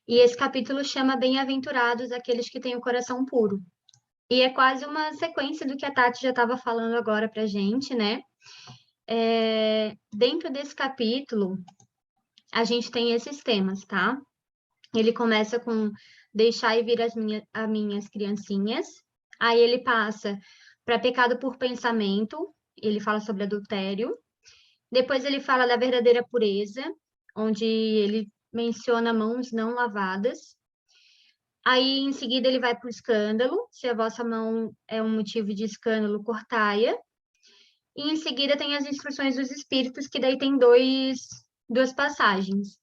Speaker 5: E esse capítulo chama Bem-aventurados aqueles que têm o coração puro. E é quase uma sequência do que a Tati já estava falando agora pra gente, né? Dentro desse capítulo, a gente tem esses temas, tá? Ele começa com deixar e vir as minhas criancinhas. Aí ele passa para pecado por pensamento, ele fala sobre adultério. Depois ele fala da verdadeira pureza, onde ele menciona mãos não lavadas. Aí, em seguida, ele vai para o escândalo. Se a vossa mão é um motivo de escândalo, cortai-a. E em seguida tem as instruções dos espíritos, que daí tem duas passagens,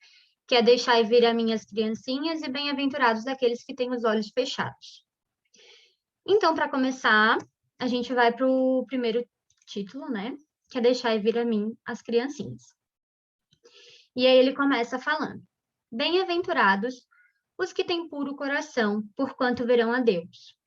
Speaker 5: que é deixar e vir a minhas criancinhas e bem-aventurados daqueles que têm os olhos fechados. Então, para começar, a gente vai para o primeiro título, né? Que é deixar e vir a mim as criancinhas. E aí ele começa falando: bem-aventurados os que têm puro coração, porquanto verão a Deus.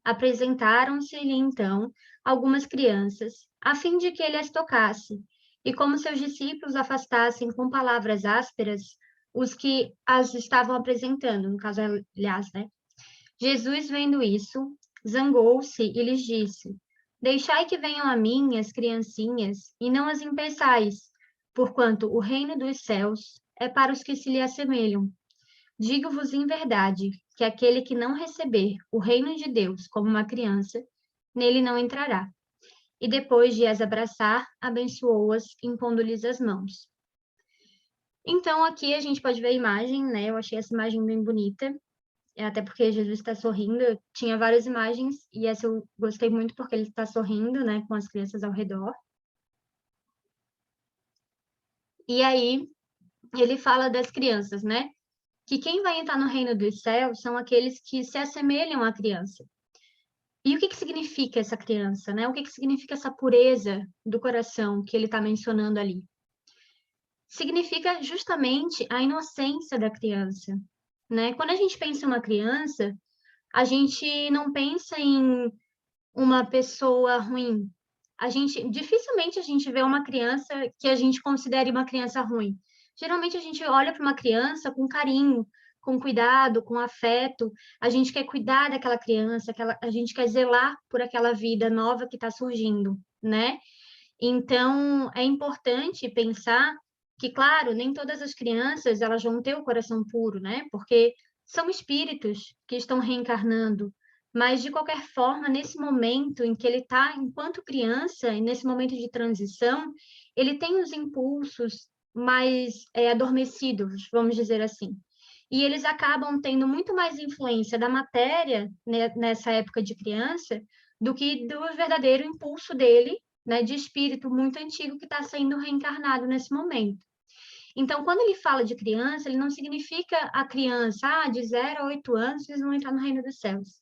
Speaker 5: Apresentaram-se-lhe, então, algumas crianças, a fim de que ele as tocasse, e como seus discípulos afastassem com palavras ásperas os que as estavam apresentando, no caso, aliás, né? Jesus, vendo isso, zangou-se e lhes disse: deixai que venham a mim as criancinhas, e não as impeçais, porquanto o reino dos céus é para os que se lhe assemelham. Digo-vos em verdade que aquele que não receber o reino de Deus como uma criança, nele não entrará. E depois de as abraçar, abençoou-as, impondo-lhes as mãos. Então, aqui a gente pode ver a imagem, né? Eu achei essa imagem bem bonita, até porque Jesus está sorrindo. Eu tinha várias imagens, e essa eu gostei muito porque ele está sorrindo, né? Com as crianças ao redor. E aí, ele fala das crianças, né? Que quem vai entrar no reino dos céus são aqueles que se assemelham à criança. E o que significa essa criança, né? O que significa essa pureza do coração que ele está mencionando ali? Significa justamente a inocência da criança, né? Quando a gente pensa em uma criança, a gente não pensa em uma pessoa ruim. Dificilmente a gente vê uma criança que a gente considere uma criança ruim. Geralmente a gente olha para uma criança com carinho, com cuidado, com afeto. A gente quer cuidar daquela criança, a gente quer zelar por aquela vida nova que está surgindo, né? Então, é importante pensar que, claro, nem todas as crianças elas vão ter o coração puro, né? Porque
Speaker 7: são espíritos que estão reencarnando, mas de qualquer forma, nesse momento em que ele está enquanto criança, e nesse momento de transição, ele tem os impulsos mais adormecidos, vamos dizer assim. E eles acabam tendo muito mais influência da matéria, né, nessa época de criança, do que do verdadeiro impulso dele, né, de espírito muito antigo que está sendo reencarnado nesse momento. Então, quando ele fala de criança, ele não significa a criança, de 0 a 8 anos, eles vão entrar no reino dos céus.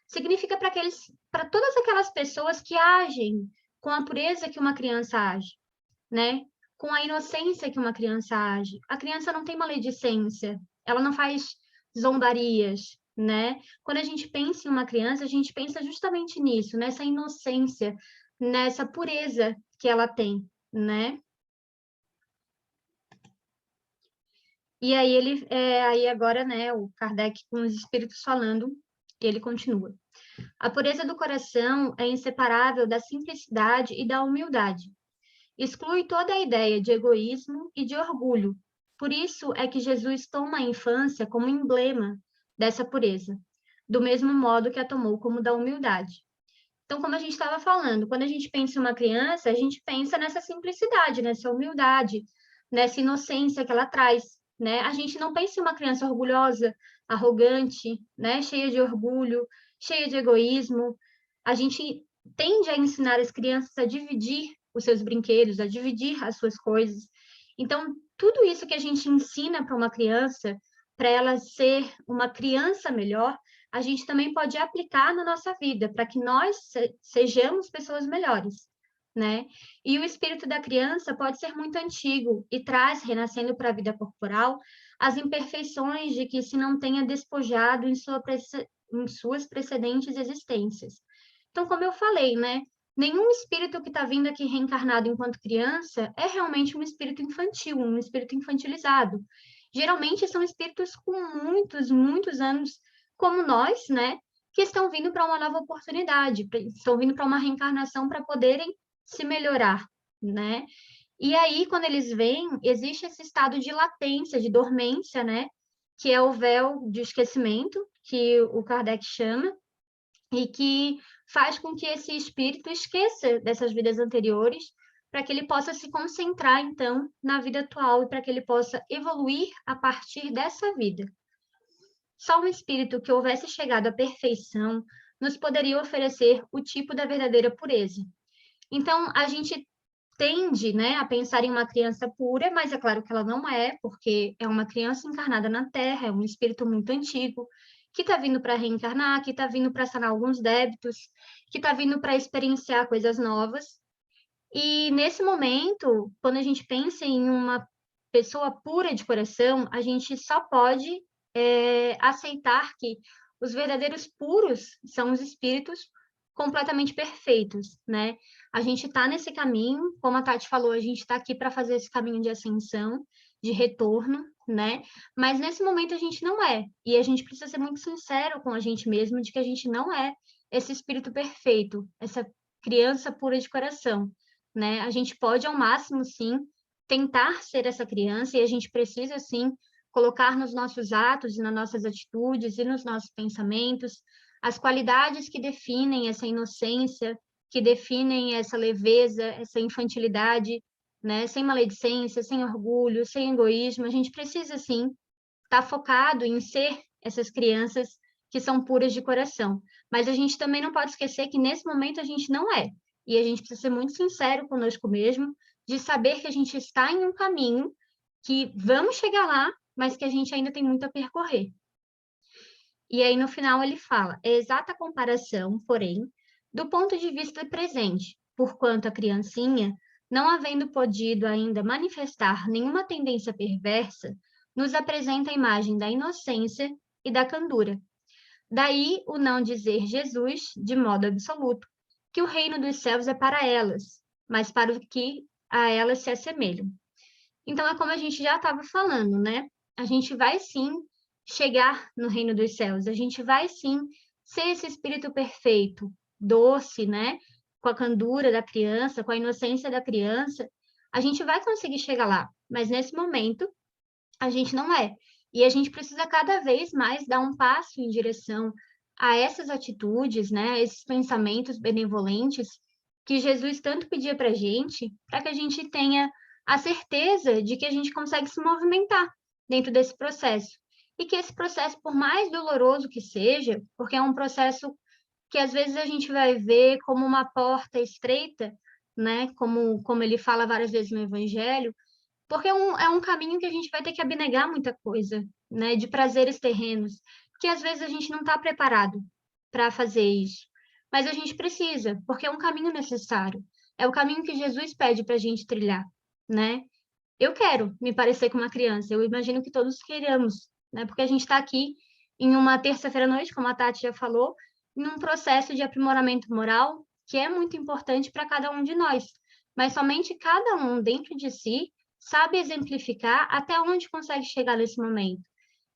Speaker 7: Significa para todas aquelas pessoas que agem com a pureza que uma criança age, né? Com a inocência que uma criança age. A criança não tem maledicência, ela não faz zombarias, né? Quando a gente pensa em uma criança, a gente pensa justamente nisso, nessa inocência, nessa pureza que ela tem, né? E aí aí agora, né, o Kardec com os espíritos falando, ele continua. A pureza do coração é inseparável da simplicidade e da humildade. Exclui toda a ideia de egoísmo e de orgulho. Por isso é que Jesus toma a infância como emblema dessa pureza, do mesmo modo que a tomou como da humildade. Então, como a gente estava falando, quando a gente pensa em uma criança, a gente pensa nessa simplicidade, nessa humildade, nessa inocência que ela traz, né? A gente não pensa em uma criança orgulhosa, arrogante, né? Cheia de orgulho, cheia de egoísmo. A gente tende a ensinar as crianças a dividir os seus brinquedos, a dividir as suas coisas. Então, tudo isso que a gente ensina para uma criança, para ela ser uma criança melhor, a gente também pode aplicar na nossa vida, para que nós sejamos pessoas melhores, né? E o espírito da criança pode ser muito antigo e traz, renascendo para a vida corporal, as imperfeições de que se não tenha despojado em suas precedentes existências. Então, como eu falei, né? Nenhum espírito que está vindo aqui reencarnado enquanto criança é realmente um espírito infantil, um espírito infantilizado. Geralmente são espíritos com muitos, muitos anos, como nós, né? Que estão vindo para uma nova oportunidade, estão vindo para uma reencarnação para poderem se melhorar, né? E aí, quando eles vêm, existe esse estado de latência, de dormência, né? Que é o véu de esquecimento, que o Kardec chama, e que faz com que esse espírito esqueça dessas vidas anteriores, para que ele possa se concentrar, então, na vida atual e para que ele possa evoluir a partir dessa vida. Só um espírito que houvesse chegado à perfeição nos poderia oferecer o tipo da verdadeira pureza. Então, a gente tende, né, a pensar em uma criança pura, mas é claro que ela não é, porque é uma criança encarnada na Terra, é um espírito muito antigo, que está vindo para reencarnar, que está vindo para sanar alguns débitos, que está vindo para experienciar coisas novas. E nesse momento, quando a gente pensa em uma pessoa pura de coração, a gente só pode aceitar que os verdadeiros puros são os espíritos completamente perfeitos, né? A gente está nesse caminho, como a Tati falou, a gente está aqui para fazer esse caminho de ascensão, de retorno, né? Mas nesse momento a gente não é, e a gente precisa ser muito sincero com a gente mesmo de que a gente não é esse espírito perfeito, essa criança pura de coração, né? A gente pode ao máximo, sim, tentar ser essa criança e a gente precisa, sim, colocar nos nossos atos e nas nossas atitudes e nos nossos pensamentos as qualidades que definem essa inocência, que definem essa leveza, essa infantilidade, né? Sem maledicência, sem orgulho, sem egoísmo. A gente precisa, sim, estar focado em ser essas crianças que são puras de coração. Mas a gente também não pode esquecer que nesse momento a gente não é. E a gente precisa ser muito sincero conosco mesmo, de saber que a gente está em um caminho, que vamos chegar lá, mas que a gente ainda tem muito a percorrer. E aí, no final, ele fala, é exata comparação, porém, do ponto de vista presente, porquanto a criancinha, não havendo podido ainda manifestar nenhuma tendência perversa, nos apresenta a imagem da inocência e da candura. Daí o não dizer Jesus, de modo absoluto, que o reino dos céus é para elas, mas para o que a elas se assemelham. Então, é como a gente já estava falando, né? A gente vai, sim, chegar no reino dos céus. A gente vai, sim, ser esse espírito perfeito, doce, né? Com a candura da criança, com a inocência da criança. A gente vai conseguir chegar lá, mas nesse momento, a gente não é. E a gente precisa cada vez mais dar um passo em direção a essas atitudes, né, esses pensamentos benevolentes que Jesus tanto pedia para que a gente tenha a certeza de que a gente consegue se movimentar dentro desse processo. E que esse processo, por mais doloroso que seja, porque é um processo que às vezes a gente vai ver como uma porta estreita, né, como ele fala várias vezes no Evangelho, porque é um caminho que a gente vai ter que abnegar muita coisa, né, de prazeres terrenos, que às vezes a gente não está preparado para fazer isso. Mas a gente precisa, porque é um caminho necessário. É o caminho que Jesus pede para a gente trilhar, né? Eu quero me parecer com uma criança, eu imagino que todos queiramos, né? Porque a gente está aqui em uma terça-feira à noite, como a Tati já falou, em um processo de aprimoramento moral que é muito importante para cada um de nós. Mas somente cada um dentro de si sabe exemplificar até onde consegue chegar nesse momento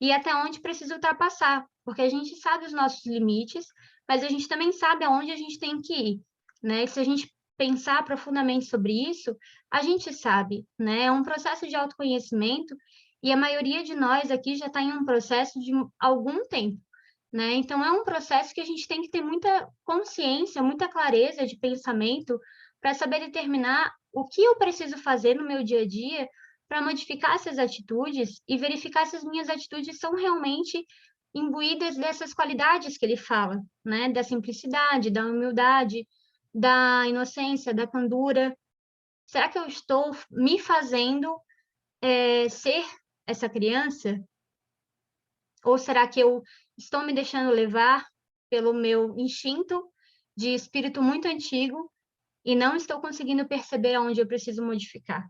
Speaker 7: e até onde precisa ultrapassar, porque a gente sabe os nossos limites, mas a gente também sabe aonde a gente tem que ir, né? E se a gente pensar profundamente sobre isso, a gente sabe, né? É um processo de autoconhecimento e a maioria de nós aqui já está em um processo de algum tempo, né? Então é um processo que a gente tem que ter muita consciência, muita clareza de pensamento para saber determinar o que eu preciso fazer no meu dia a dia para modificar essas atitudes e verificar se as minhas atitudes são realmente imbuídas dessas qualidades que ele fala, né? Da simplicidade, da humildade, da inocência, da candura. Será que eu estou me fazendo ser essa criança? Ou será que eu estou me deixando levar pelo meu instinto de espírito muito antigo e não estou conseguindo perceber aonde eu preciso modificar?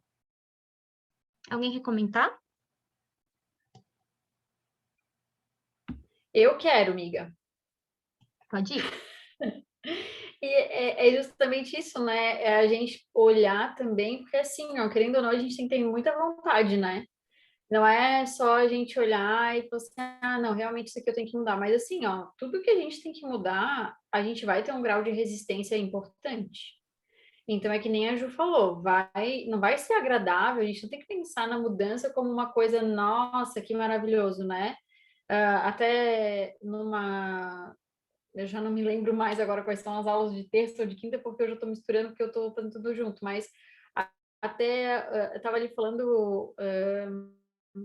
Speaker 7: Alguém quer comentar?
Speaker 1: Eu quero, amiga.
Speaker 7: Pode ir.
Speaker 1: E é justamente isso, né? É a gente olhar também, porque assim, ó, querendo ou não, a gente tem que ter muita vontade, né? Não é só a gente olhar e falar assim, ah, não, realmente isso aqui eu tenho que mudar. Mas assim, ó, tudo que a gente tem que mudar, a gente vai ter um grau de resistência importante. Então é que nem a Ju falou, não vai ser agradável, a gente não tem que pensar na mudança como uma coisa, nossa, que maravilhoso, né? Até eu já não me lembro mais agora quais são as aulas de terça ou de quinta, porque eu já estou misturando, porque eu estou fazendo tudo junto, mas até eu estava ali falando,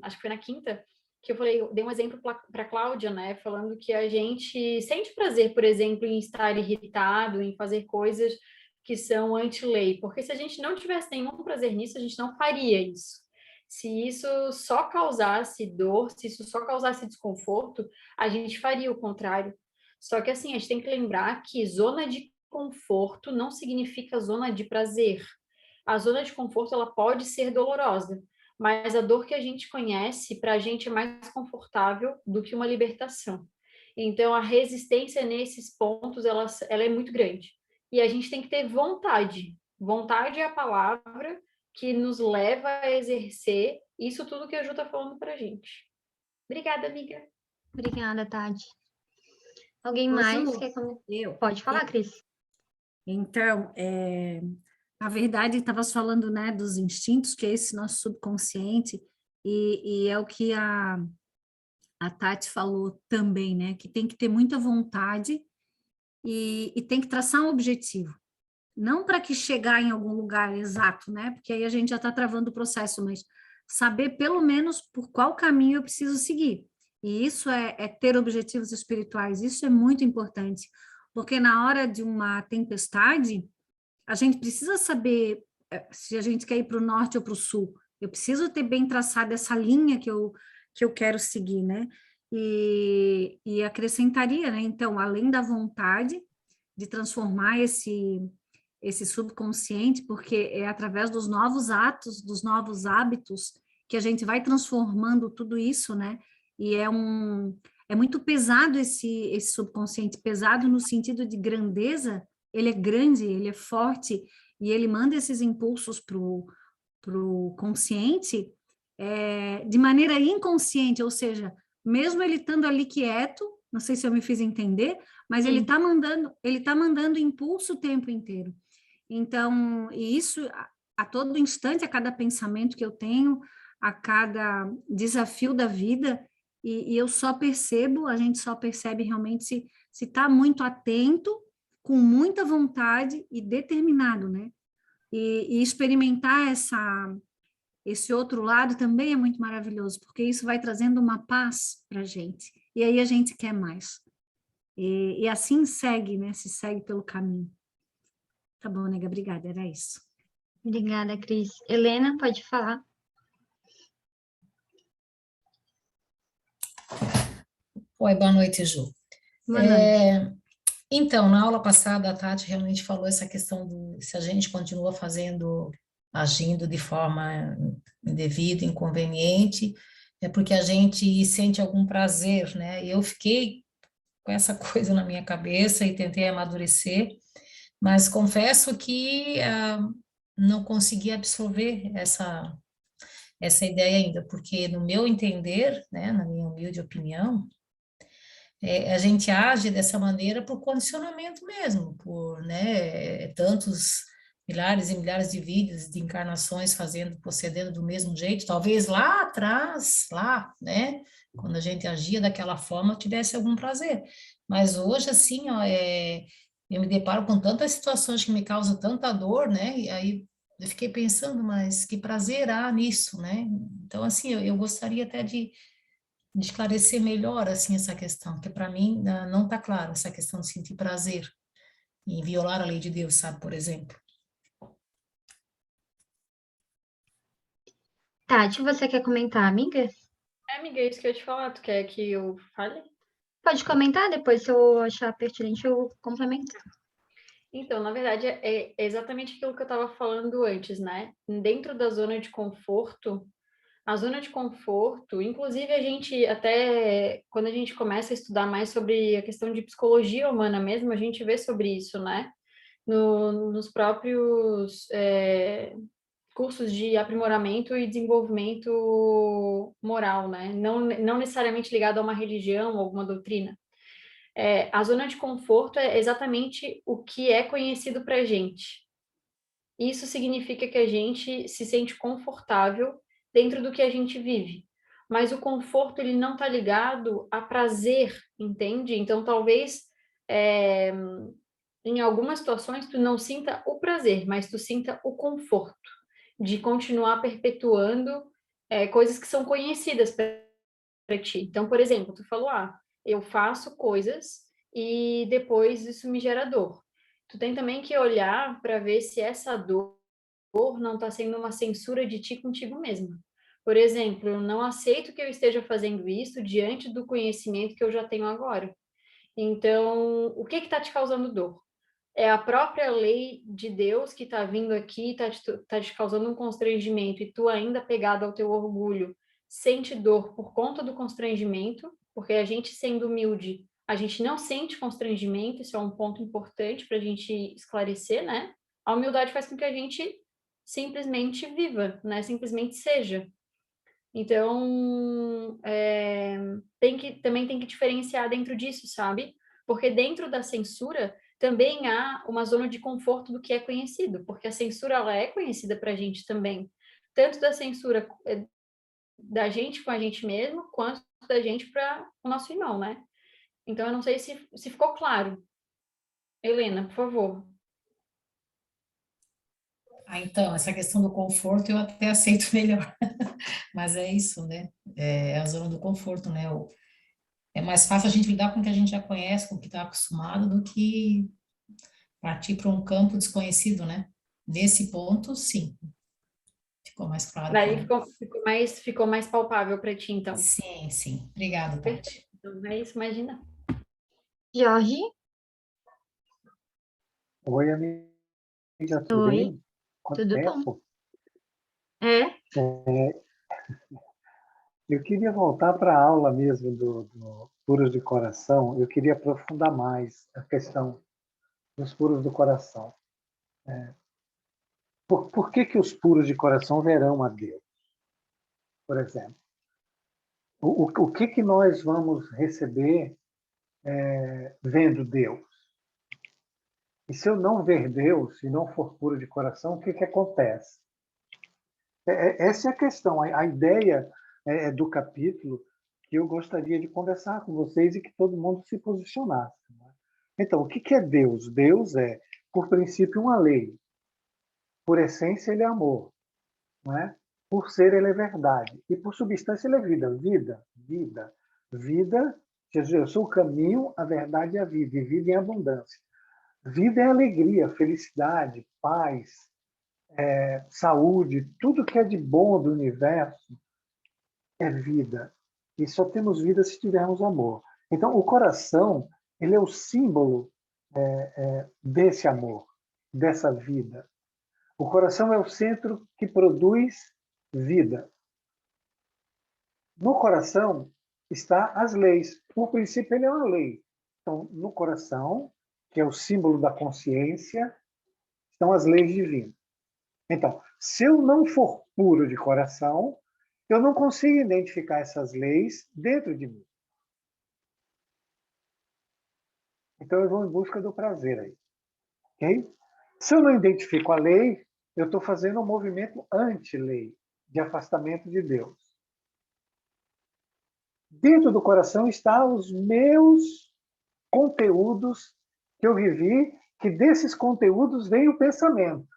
Speaker 1: acho que foi na quinta, que eu falei, dei um exemplo para a Cláudia, né, falando que a gente sente prazer, por exemplo, em estar irritado, em fazer coisas que são anti-lei, porque se a gente não tivesse nenhum prazer nisso, a gente não faria isso. Se isso só causasse dor, se isso só causasse desconforto, a gente faria o contrário. Só que assim, a gente tem que lembrar que zona de conforto não significa zona de prazer. A zona de conforto ela pode ser dolorosa, mas a dor que a gente conhece, para a gente é mais confortável do que uma libertação. Então, a resistência nesses pontos, ela é muito grande. E a gente tem que ter vontade. Vontade é a palavra que nos leva a exercer isso tudo que a Ju está falando para a gente. Obrigada, amiga.
Speaker 7: Obrigada, Tati. Alguém mais quer comentar? Pode falar, Cris.
Speaker 5: Então, na verdade, estavas falando, né, dos instintos, que é esse nosso subconsciente, e é o que a Tati falou também, né, que tem que ter muita vontade e tem que traçar um objetivo. Não para que chegar em algum lugar exato, né, porque aí a gente já está travando o processo, mas saber pelo menos por qual caminho eu preciso seguir. E isso é ter objetivos espirituais, isso é muito importante, porque na hora de uma tempestade, a gente precisa saber se a gente quer ir para o norte ou para o sul. Eu preciso ter bem traçada essa linha que eu quero seguir, né? E acrescentaria, né? Então, além da vontade de transformar esse subconsciente, porque é através dos novos atos, dos novos hábitos, que a gente vai transformando tudo isso, né? E é muito pesado esse subconsciente, pesado no sentido de grandeza. Ele é grande, ele é forte, e ele manda esses impulsos pro consciente de maneira inconsciente, ou seja, mesmo ele estando ali quieto, não sei se eu me fiz entender, mas ele tá mandando impulso o tempo inteiro. Então, e isso a todo instante, a cada pensamento que eu tenho, a cada desafio da vida, e eu só percebo, a gente só percebe realmente se está muito atento, com muita vontade e determinado, né? E experimentar esse outro lado também é muito maravilhoso, porque isso vai trazendo uma paz para a gente. E aí a gente quer mais. E assim segue, né? Se segue pelo caminho. Tá bom, nega, obrigada, era isso.
Speaker 7: Obrigada, Cris. Helena, pode falar.
Speaker 8: Oi, boa noite, Ju.
Speaker 5: Boa noite.
Speaker 8: Então, na aula passada, a Tati realmente falou essa questão do se a gente continua agindo de forma indevida, inconveniente, é porque a gente sente algum prazer, né? Eu fiquei com essa coisa na minha cabeça e tentei amadurecer, mas confesso que não consegui absorver essa ideia ainda, porque no meu entender, né, na minha humilde opinião, a gente age dessa maneira por condicionamento mesmo, por, né, tantos milhares e milhares de vidas, de encarnações procedendo do mesmo jeito, talvez lá atrás, lá, né, quando a gente agia daquela forma, eu tivesse algum prazer, mas hoje, assim, ó, eu me deparo com tantas situações que me causam tanta dor, né, e aí eu fiquei pensando, mas que prazer há nisso, né, então, assim, eu gostaria até de esclarecer melhor assim essa questão, porque para mim não está claro essa questão de sentir prazer em violar a lei de Deus, sabe, por exemplo.
Speaker 7: Tati, você quer comentar, amiga?
Speaker 1: Amiga, é isso que eu ia te falar. Tu quer que eu fale?
Speaker 7: Pode comentar, depois se eu achar pertinente eu complemento.
Speaker 1: Então, na verdade, é exatamente aquilo que eu estava falando antes, né? Dentro da zona de conforto, a zona de conforto, inclusive a gente até, quando a gente começa a estudar mais sobre a questão de psicologia humana mesmo, a gente vê sobre isso, né? Nos próprios cursos de aprimoramento e desenvolvimento moral, né? Não necessariamente ligado a uma religião ou alguma doutrina. A zona de conforto é exatamente o que é conhecido para a gente. Isso significa que a gente se sente confortável dentro do que a gente vive. Mas o conforto, ele não está ligado a prazer, entende? Então, talvez, em algumas situações, tu não sinta o prazer, mas tu sinta o conforto de continuar perpetuando coisas que são conhecidas para ti. Então, por exemplo, tu falou, eu faço coisas e depois isso me gera dor. Tu tem também que olhar para ver se essa dor não está sendo uma censura de ti contigo mesma. Por exemplo, eu não aceito que eu esteja fazendo isso diante do conhecimento que eu já tenho agora. Então, o que está te causando dor? É a própria lei de Deus que está vindo aqui, está te causando um constrangimento, e tu ainda pegado ao teu orgulho, sente dor por conta do constrangimento, porque a gente sendo humilde, a gente não sente constrangimento, isso é um ponto importante para a gente esclarecer, né? A humildade faz com que a gente simplesmente viva, né? Simplesmente seja. Então, também tem que diferenciar dentro disso, sabe? Porque dentro da censura também há uma zona de conforto do que é conhecido, porque a censura ela é conhecida para a gente também, tanto da censura da gente com a gente mesmo, quanto da gente para o nosso irmão, né? Então, eu não sei se ficou claro. Helena, por favor.
Speaker 8: Então, essa questão do conforto eu até aceito melhor, mas é isso, né? É a zona do conforto, né? É mais fácil a gente lidar com o que a gente já conhece, com o que está acostumado, do que partir para um campo desconhecido, né? Nesse ponto, sim. Ficou mais claro para
Speaker 1: Daí
Speaker 8: mim.
Speaker 1: ficou mais palpável para ti, então.
Speaker 8: Sim, sim. Obrigada, Tati.
Speaker 1: Então, é isso, imagina.
Speaker 7: Jorge?
Speaker 3: Oi, amiga, tudo
Speaker 7: Oi,
Speaker 3: bem? Quanto
Speaker 7: tudo bom?
Speaker 3: tempo?
Speaker 7: É?
Speaker 3: Eu queria voltar para a aula mesmo do Puros de Coração. Eu queria aprofundar mais a questão dos puros do coração. Por que os puros de coração verão a Deus, por exemplo? O que nós vamos receber vendo Deus? E se eu não ver Deus, se não for puro de coração, o que acontece? Essa é a questão. A ideia do capítulo que eu gostaria de conversar com vocês e que todo mundo se posicionasse. Né? Então, o que é Deus? Deus é, por princípio, uma lei. Por essência, ele é amor. Não é? Por ser, ele é verdade. E por substância, ele é vida. Vida, vida, vida. Jesus, eu sou o caminho, a verdade e a vida. E vida em abundância. Vida é alegria, felicidade, paz, saúde. Tudo que é de bom do universo é vida. E só temos vida se tivermos amor. Então, o coração, ele é o símbolo desse amor, dessa vida. O coração é o centro que produz vida. No coração está as leis. Por princípio, ele é uma lei. Então, no coração, que é o símbolo da consciência, estão as leis divinas. Então, se eu não for puro de coração, eu não consigo identificar essas leis dentro de mim. Então, eu vou em busca do prazer aí. Okay? Se eu não identifico a lei, eu estou fazendo um movimento anti-lei, de afastamento de Deus. Dentro do coração estão os meus conteúdos que eu vivi, que desses conteúdos vem o pensamento.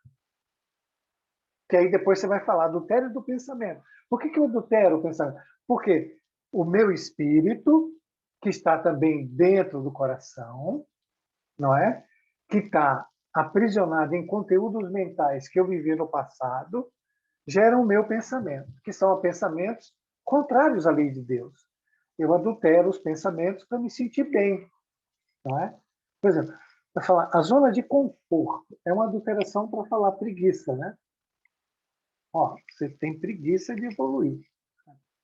Speaker 3: Que aí depois você vai falar adultério do pensamento. Por que eu adultero o pensamento? Porque o meu espírito, que está também dentro do coração, não é? Que está aprisionado em conteúdos mentais que eu vivi no passado, geram o meu pensamento, que são pensamentos contrários à lei de Deus. Eu adultero os pensamentos para me sentir bem. Não é? Por exemplo, para falar, a zona de conforto é uma adulteração para falar preguiça, né? Ó, você tem preguiça de evoluir.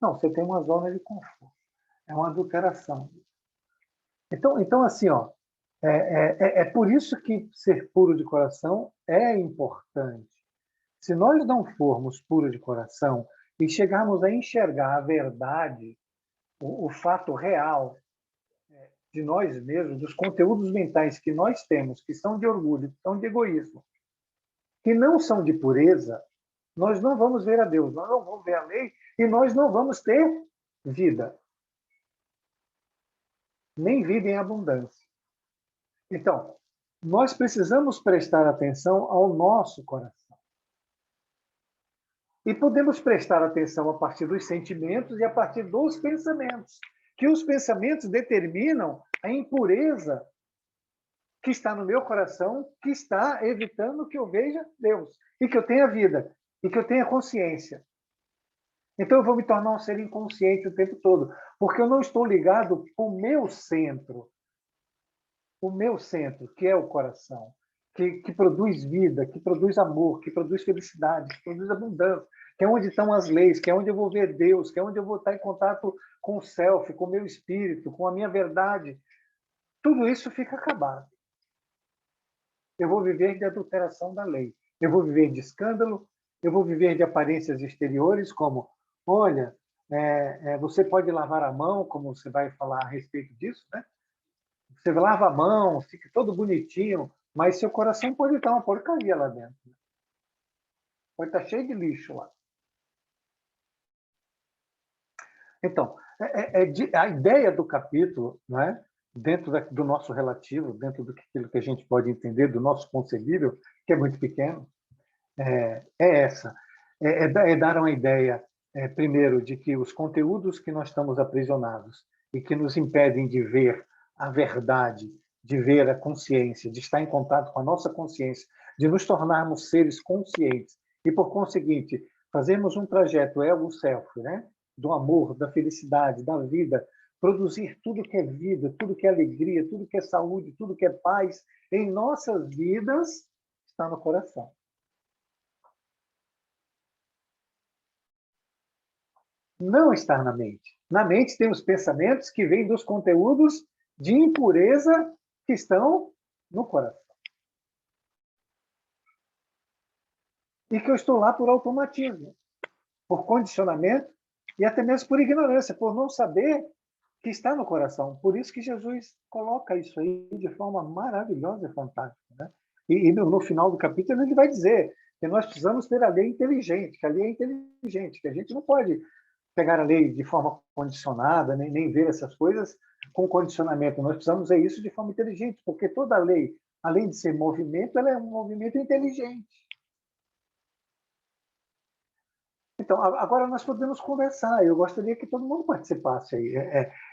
Speaker 3: Não, você tem uma zona de conforto. É uma adulteração. Então assim, ó, é por isso que ser puro de coração é importante. Se nós não formos puros de coração e chegarmos a enxergar a verdade, o fato real de nós mesmos, dos conteúdos mentais que nós temos, que são de orgulho, que são de egoísmo, que não são de pureza, nós não vamos ver a Deus, nós não vamos ver a lei e nós não vamos ter vida. Nem vida em abundância. Então, nós precisamos prestar atenção ao nosso coração. E podemos prestar atenção a partir dos sentimentos e a partir dos pensamentos, que os pensamentos determinam a impureza que está no meu coração, que está evitando que eu veja Deus, e que eu tenha vida, e que eu tenha consciência. Então eu vou me tornar um ser inconsciente o tempo todo, porque eu não estou ligado ao meu centro. O meu centro, que é o coração, que produz vida, que produz amor, que produz felicidade, que produz abundância, que é onde estão as leis, que é onde eu vou ver Deus, que é onde eu vou estar em contato com o self, com o meu espírito, com a minha verdade. Tudo isso fica acabado. Eu vou viver de adulteração da lei. Eu vou viver de escândalo, eu vou viver de aparências exteriores, como, olha, você pode lavar a mão, como você vai falar a respeito disso, né? Você lava a mão, fica todo bonitinho, mas seu coração pode estar uma porcaria lá dentro. Pode estar cheio de lixo lá. Então, a ideia do capítulo, né, dentro do nosso relativo, dentro daquilo que a gente pode entender, do nosso concebível, que é muito pequeno, é essa. É dar uma ideia, primeiro, de que os conteúdos que nós estamos aprisionados e que nos impedem de ver a verdade, de ver a consciência, de estar em contato com a nossa consciência, de nos tornarmos seres conscientes e, por conseguinte, fazermos um trajeto ego-self, né? Do amor, da felicidade, da vida, produzir tudo que é vida, tudo que é alegria, tudo que é saúde, tudo que é paz em nossas vidas, está no coração. Não está na mente. Na mente tem os pensamentos que vêm dos conteúdos de impureza que estão no coração. E que eu estou lá por automatismo, por condicionamento e até mesmo por ignorância, por não saber que está no coração. Por isso que Jesus coloca isso aí de forma maravilhosa e fantástica. Né? E no final do capítulo ele vai dizer que nós precisamos ter a lei inteligente, que a lei é inteligente, que a gente não pode pegar a lei de forma condicionada, nem ver essas coisas com condicionamento. Nós precisamos ver isso de forma inteligente, porque toda lei, além de ser movimento, ela é um movimento inteligente. Então, agora nós podemos conversar. Eu gostaria que todo mundo participasse aí.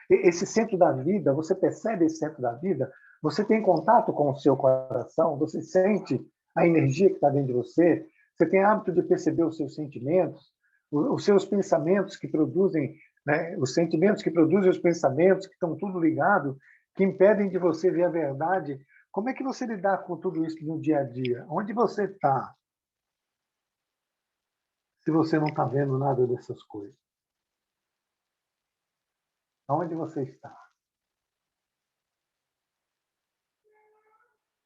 Speaker 3: Esse centro da vida, você percebe esse centro da vida? Você tem contato com o seu coração? Você sente a energia que está dentro de você? Você tem hábito de perceber os seus sentimentos? Os seus pensamentos que produzem, né? Os sentimentos que produzem os pensamentos, que estão tudo ligado, que impedem de você ver a verdade. Como é que você lidar com tudo isso no dia a dia? Onde você está? Se você não está vendo nada dessas coisas. Onde você está?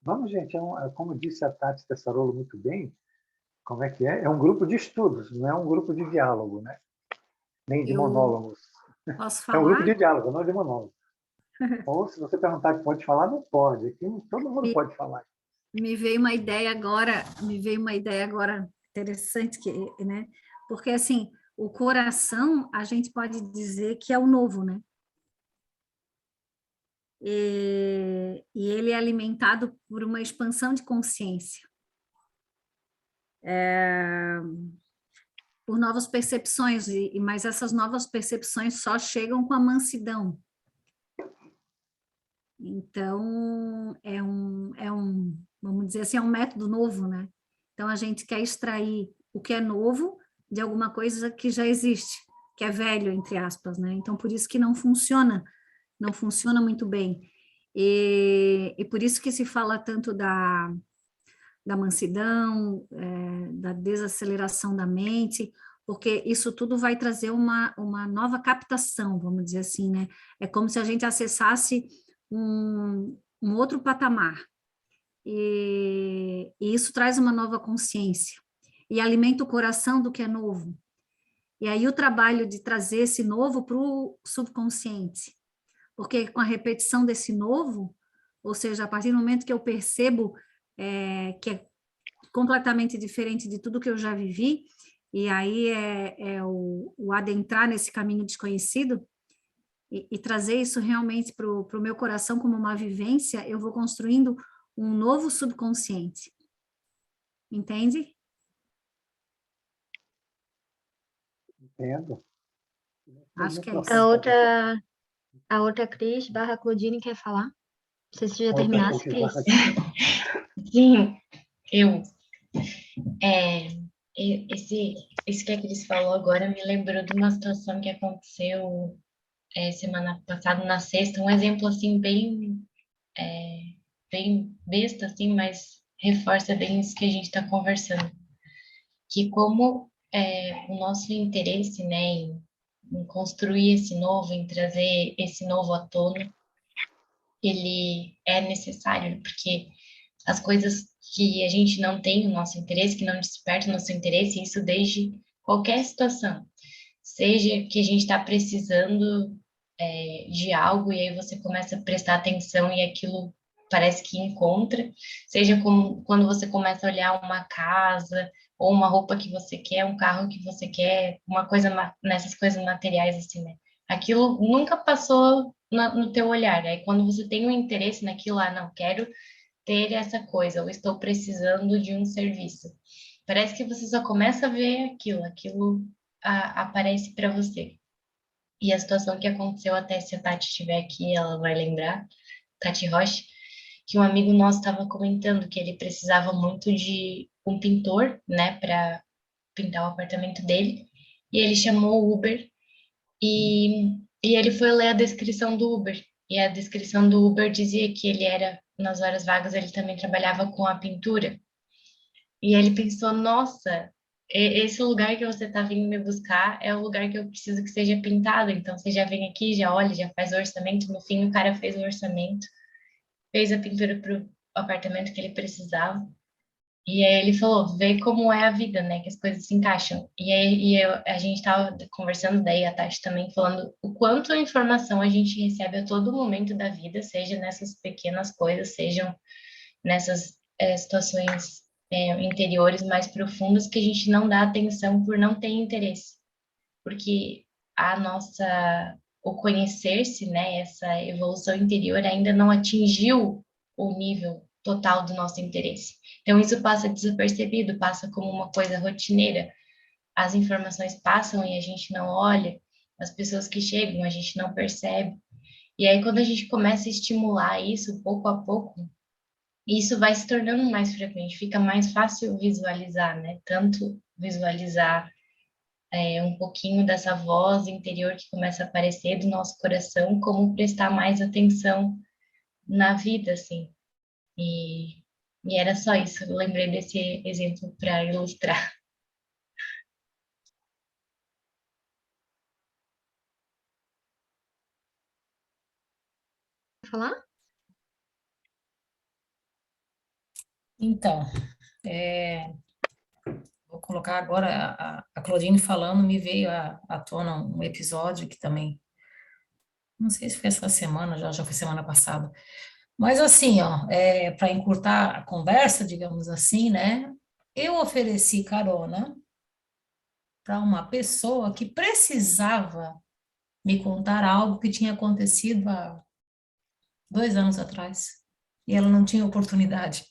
Speaker 3: Vamos, gente, como disse a Tati Tessarolo muito bem, como é que é? É um grupo de estudos, não é um grupo de diálogo, né? Nem de monólogos.
Speaker 5: Posso
Speaker 3: É um grupo
Speaker 5: falar?
Speaker 3: de diálogo, não de monólogo. Ou se você perguntar que pode falar, não pode. Aqui todo mundo pode falar.
Speaker 5: Me veio uma ideia agora, interessante, né? Porque, assim, o coração, a gente pode dizer que é o novo, né? E ele é alimentado por uma expansão de consciência. Por novas percepções, mas essas novas percepções só chegam com a mansidão. Então, vamos dizer assim, é um método novo, né? Então, a gente quer extrair o que é novo de alguma coisa que já existe, que é velho, entre aspas, né? Então, por isso que não funciona muito bem. E por isso que se fala tanto da mansidão, da desaceleração da mente, porque isso tudo vai trazer uma nova captação, vamos dizer assim, né? É como se a gente acessasse um outro patamar. E isso traz uma nova consciência. E alimenta o coração do que é novo. E aí o trabalho de trazer esse novo para o subconsciente. Porque com a repetição desse novo, ou seja, a partir do momento que eu percebo que é completamente diferente de tudo que eu já vivi, e aí é o adentrar nesse caminho desconhecido, e trazer isso realmente para o meu coração como uma vivência, eu vou construindo um novo subconsciente. Entende?
Speaker 3: Entendo.
Speaker 5: Acho que é isso.
Speaker 7: A outra Cris / Claudine quer falar? Não sei se já
Speaker 3: Outra
Speaker 7: terminasse,
Speaker 3: Cris
Speaker 7: Cris.
Speaker 2: Sim, eu. Isso que a Cris falou agora me lembrou de uma situação que aconteceu semana passada, na sexta, um exemplo assim bem besta, assim, mas reforça bem isso que a gente está conversando. Que como o nosso interesse, né, em construir esse novo, em trazer esse novo à tona, ele é necessário, porque as coisas que a gente não tem o nosso interesse, que não desperta o nosso interesse, isso desde qualquer situação, seja que a gente está precisando de algo e aí você começa a prestar atenção e aquilo parece que encontra, seja como quando você começa a olhar uma casa ou uma roupa que você quer, um carro que você quer, uma coisa nessas coisas materiais assim, né? Aquilo nunca passou no teu olhar, aí quando você tem um interesse naquilo, não quero ter essa coisa, ou estou precisando de um serviço. Parece que você só começa a ver aquilo aparece para você. E a situação que aconteceu, até se a Tati estiver aqui, ela vai lembrar, Tati Rocha, que um amigo nosso estava comentando que ele precisava muito de um pintor, né, para pintar o apartamento dele, e ele chamou o Uber, e ele foi ler a descrição do Uber, e a descrição do Uber dizia que ele era, nas horas vagas, ele também trabalhava com a pintura, e ele pensou, nossa, esse lugar que você está vindo me buscar é o lugar que eu preciso que seja pintado. Então, você já vem aqui, já olha, já faz o orçamento. No fim, o cara fez o orçamento, fez a pintura para o apartamento que ele precisava. E aí ele falou, vê como é a vida, né? Que as coisas se encaixam. E aí a gente estava conversando, daí a Tati também falando o quanto a informação a gente recebe a todo momento da vida, seja nessas pequenas coisas, sejam nessas situações interiores mais profundas que a gente não dá atenção por não ter interesse. Porque o conhecer-se, né, essa evolução interior ainda não atingiu o nível total do nosso interesse. Então, isso passa desapercebido, passa como uma coisa rotineira. As informações passam e a gente não olha, as pessoas que chegam a gente não percebe. E aí, quando a gente começa a estimular isso pouco a pouco, isso vai se tornando mais frequente, fica mais fácil visualizar, né? Tanto visualizar um pouquinho dessa voz interior que começa a aparecer do nosso coração, como prestar mais atenção na vida, assim. E era só isso, eu lembrei desse exemplo para ilustrar.
Speaker 7: Falar?
Speaker 8: Então, vou colocar agora, a Claudine falando, me veio à tona um episódio que também, não sei se foi essa semana, já foi semana passada, mas assim, ó, para encurtar a conversa, digamos assim, né, eu ofereci carona para uma pessoa que precisava me contar algo que tinha acontecido há 2 anos atrás, e ela não tinha oportunidade.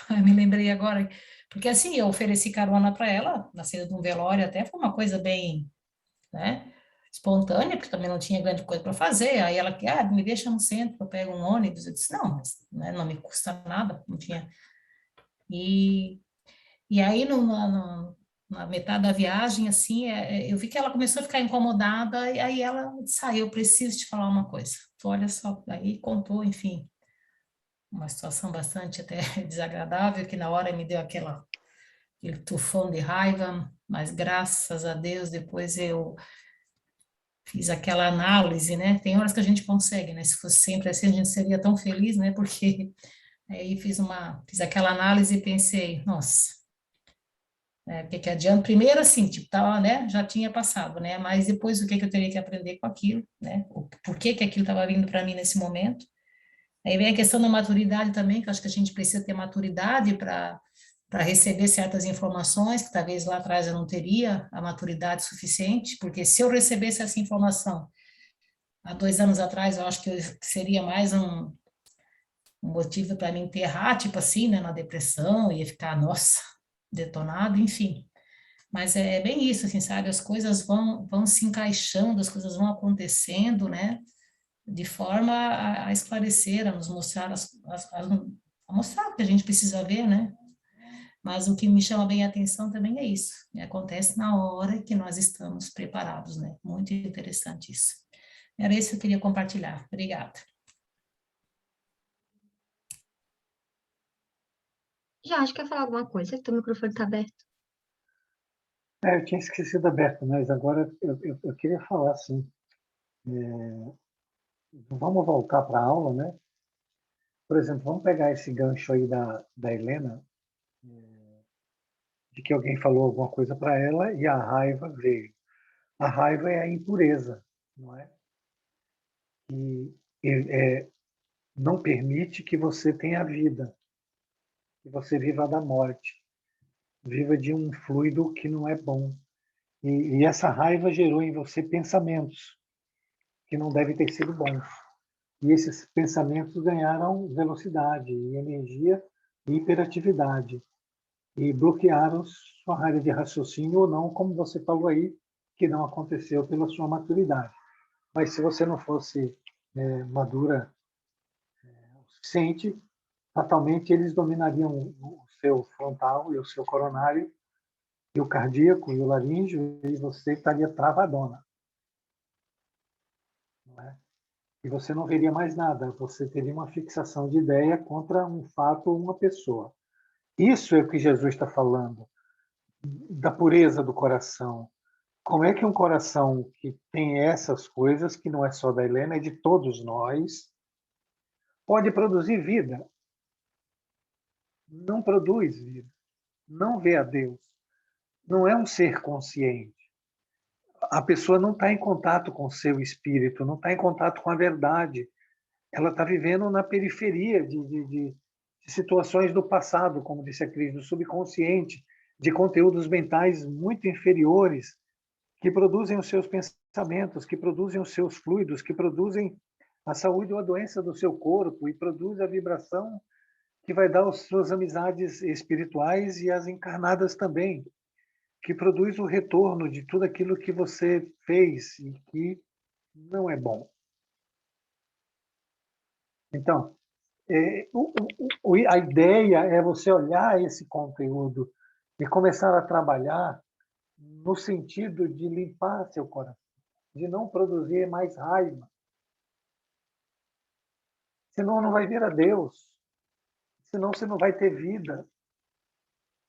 Speaker 8: Eu me lembrei agora, porque assim, eu ofereci carona para ela, na saída de um velório, até foi uma coisa bem, né, espontânea, porque também não tinha grande coisa para fazer. Aí ela quer, me deixa no centro, eu pego um ônibus. Eu disse, não, mas né, não me custa nada, não tinha. E, e aí, na metade da viagem, assim, eu vi que ela começou a ficar incomodada, e aí ela disse, eu preciso te falar uma coisa. Olha só, aí contou, enfim, uma situação bastante até desagradável, que na hora me deu aquele tufão de raiva, mas graças a Deus depois eu fiz aquela análise, né? Tem horas que a gente consegue, né? Se fosse sempre assim, a gente seria tão feliz, né? Porque aí fiz aquela análise e pensei, nossa, o que que adianta? Primeiro, assim, tipo, tava, né? Já tinha passado, né? Mas depois o que que eu teria que aprender com aquilo, né? Por que que aquilo estava vindo para mim nesse momento? Aí vem a questão da maturidade também, que eu acho que a gente precisa ter maturidade para receber certas informações, que talvez lá atrás eu não teria a maturidade suficiente, porque se eu recebesse essa informação há 2 anos atrás, eu acho que seria mais um motivo para me enterrar, tipo assim, né, na depressão, ia ficar, nossa, detonado, enfim. Mas é bem isso, assim, sabe? As coisas vão se encaixando, as coisas vão acontecendo, né? De forma a esclarecer, a nos mostrar, a mostrar o que a gente precisa ver, né? Mas o que me chama bem a atenção também é isso, né? Acontece na hora que nós estamos preparados, né? Muito interessante isso. Era isso que eu queria compartilhar. Obrigada.
Speaker 7: Já acho que quer falar alguma coisa, que teu microfone está aberto.
Speaker 3: Eu tinha esquecido aberto, mas agora eu queria falar, sim. Vamos voltar para a aula, né? Por exemplo, vamos pegar esse gancho aí da Helena, de que alguém falou alguma coisa para ela e a raiva veio. A raiva é a impureza, não é? E não permite que você tenha vida, que você viva da morte, viva de um fluido que não é bom. E essa raiva gerou em você pensamentos que não devem ter sido bons. E esses pensamentos ganharam velocidade e energia e hiperatividade e bloquearam sua área de raciocínio ou não, como você falou aí, que não aconteceu pela sua maturidade. Mas se você não fosse madura o suficiente, fatalmente eles dominariam o seu frontal e o seu coronário e o cardíaco e o laríngeo e você estaria travadona. Não é? E você não veria mais nada, você teria uma fixação de ideia contra um fato ou uma pessoa. Isso é o que Jesus está falando, da pureza do coração. Como é que um coração que tem essas coisas, que não é só da Helena, é de todos nós, pode produzir vida? Não produz vida, não vê a Deus, não é um ser consciente. A pessoa não está em contato com o seu espírito, não está em contato com a verdade. Ela está vivendo na periferia de situações do passado, como disse a Cris, do subconsciente, de conteúdos mentais muito inferiores, que produzem os seus pensamentos, que produzem os seus fluidos, que produzem a saúde ou a doença do seu corpo e produz a vibração que vai dar as suas amizades espirituais e as encarnadas também, que produz o retorno de tudo aquilo que você fez e que não é bom. Então, a ideia é você olhar esse conteúdo e começar a trabalhar no sentido de limpar seu coração, de não produzir mais raiva. Senão não vai vir a Deus. Senão você não vai ter vida.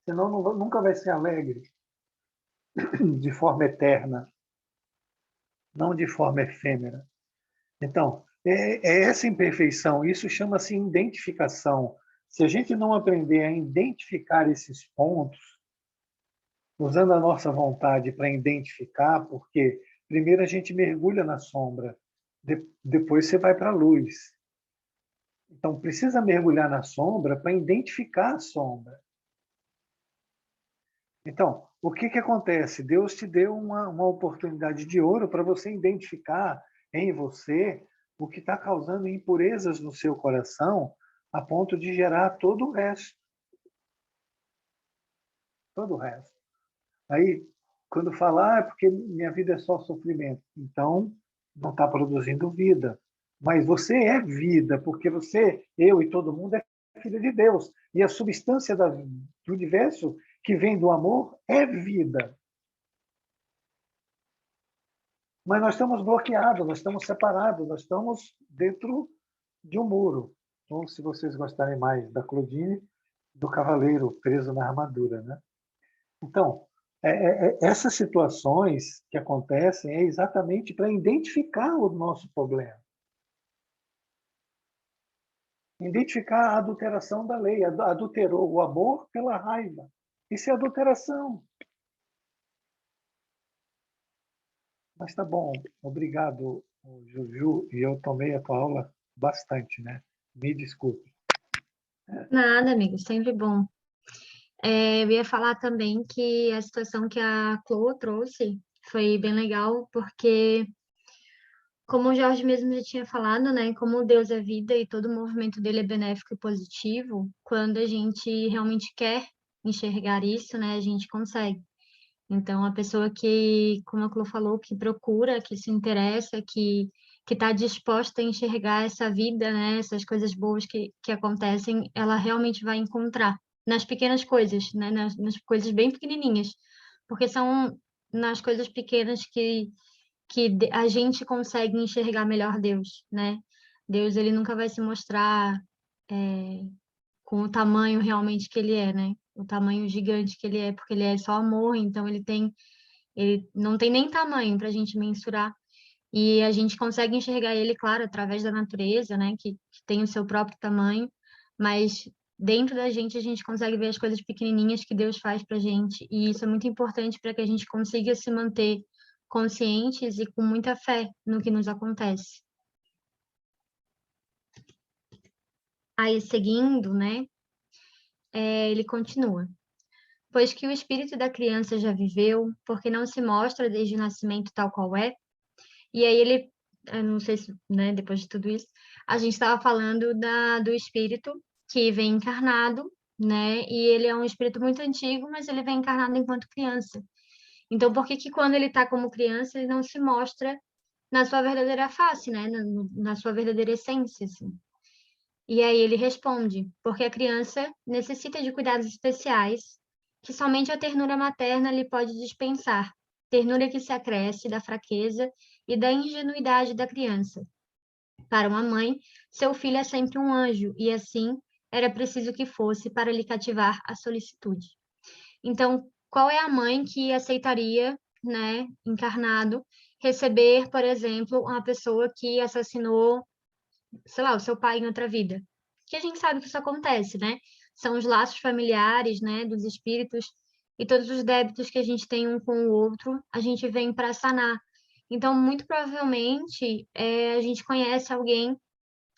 Speaker 3: Senão nunca vai ser alegre de forma eterna, não de forma efêmera. Então, é essa imperfeição, isso chama-se identificação. Se a gente não aprender a identificar esses pontos, usando a nossa vontade para identificar, porque primeiro a gente mergulha na sombra, depois você vai para a luz. Então, precisa mergulhar na sombra para identificar a sombra. Então, o que acontece? Deus te deu uma oportunidade de ouro para você identificar em você o que está causando impurezas no seu coração a ponto de gerar todo o resto. Todo o resto. Aí, quando falar, é porque minha vida é só sofrimento. Então, não está produzindo vida. Mas você é vida, porque você, eu e todo mundo é filho de Deus. E a substância do universo que vem do amor é vida. Mas nós estamos bloqueados, nós estamos separados, nós estamos dentro de um muro. Então, se vocês gostarem mais da Claudine, do cavaleiro preso na armadura, né? Então, essas situações que acontecem é exatamente para identificar o nosso problema. Identificar a adulteração da lei. Adulterou o amor pela raiva. Isso é adulteração. Mas tá bom. Obrigado, Juju. E eu tomei a tua aula bastante, né? Me desculpe.
Speaker 7: Nada, amigo, sempre bom. Eu ia falar também que a situação que a Chloe trouxe foi bem legal, porque, como o Jorge mesmo já tinha falado, né, como Deus é vida e todo o movimento dele é benéfico e positivo, quando a gente realmente quer enxergar isso, né, a gente consegue. Então, a pessoa que, como a Chloe falou, que procura, que se interessa, que está disposta a enxergar essa vida, né, essas coisas boas que acontecem, ela realmente vai encontrar nas pequenas coisas, né, nas coisas bem pequenininhas, porque são nas coisas pequenas que a gente consegue enxergar melhor Deus, né? Deus, ele nunca vai se mostrar com o tamanho realmente que ele é, né? O tamanho gigante que ele é, porque ele é só amor, então ele não tem nem tamanho para a gente mensurar. E a gente consegue enxergar ele, claro, através da natureza, né? Que tem o seu próprio tamanho, mas dentro da gente a gente consegue ver as coisas pequenininhas que Deus faz para a gente. E isso é muito importante para que a gente consiga se manter conscientes e com muita fé no que nos acontece. Aí, seguindo, né? Ele continua. Pois que o espírito da criança já viveu, porque não se mostra desde o nascimento tal qual é. E aí ele, eu não sei se, né, depois de tudo isso, a gente estava falando do espírito que vem encarnado, né? E ele é um espírito muito antigo, mas ele vem encarnado enquanto criança. Então, por que quando ele está como criança, ele não se mostra na sua verdadeira face, né? Na sua verdadeira essência, assim. E aí ele responde, porque a criança necessita de cuidados especiais que somente a ternura materna lhe pode dispensar, ternura que se acresce da fraqueza e da ingenuidade da criança. Para uma mãe, seu filho é sempre um anjo, e assim era preciso que fosse para lhe cativar a solicitude. Então, qual é a mãe que aceitaria, né, encarnado, receber, por exemplo, uma pessoa que assassinou, sei lá, o seu pai em outra vida? Que a gente sabe que isso acontece, né? São os laços familiares, né, dos espíritos e todos os débitos que a gente tem um com o outro, a gente vem para sanar. Então, muito provavelmente, a gente conhece alguém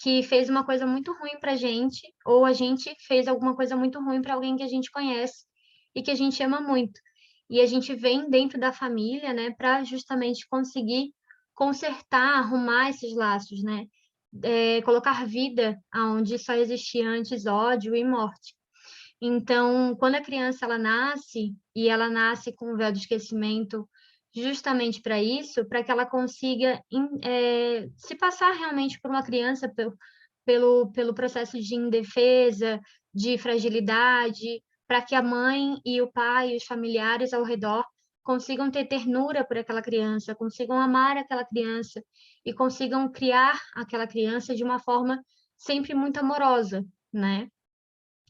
Speaker 7: que fez uma coisa muito ruim para a gente, ou a gente fez alguma coisa muito ruim para alguém que a gente conhece e que a gente ama muito. e a gente vem dentro da família, né, para justamente conseguir consertar, arrumar esses laços, né? Colocar vida aonde só existia antes ódio e morte. Então, quando a criança ela nasce, e ela nasce com o véu do esquecimento justamente para isso, para que ela consiga se passar realmente por uma criança pelo processo de indefesa, de fragilidade, para que a mãe e o pai e os familiares ao redor consigam ter ternura por aquela criança, consigam amar aquela criança e consigam criar aquela criança de uma forma sempre muito amorosa, né?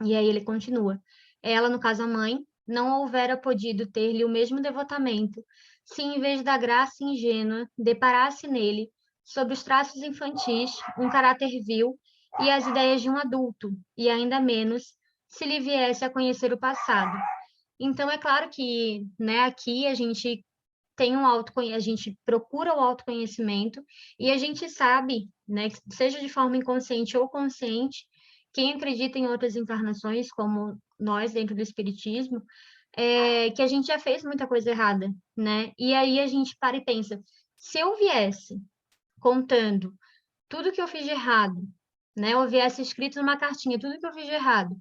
Speaker 7: E aí ele continua. Ela, no caso a mãe, não houvera podido ter-lhe o mesmo devotamento, se em vez da graça ingênua deparasse nele, sob os traços infantis, um caráter vil e as ideias de um adulto, e ainda menos se lhe viesse a conhecer o passado. Então, é claro que, né, aqui a gente tem a gente procura o autoconhecimento e a gente sabe, né, seja de forma inconsciente ou consciente, quem acredita em outras encarnações, como nós dentro do espiritismo, que a gente já fez muita coisa errada, né? E aí a gente para e pensa, se eu viesse contando tudo que eu fiz de errado, né? Eu viesse escrito numa cartinha tudo que eu fiz de errado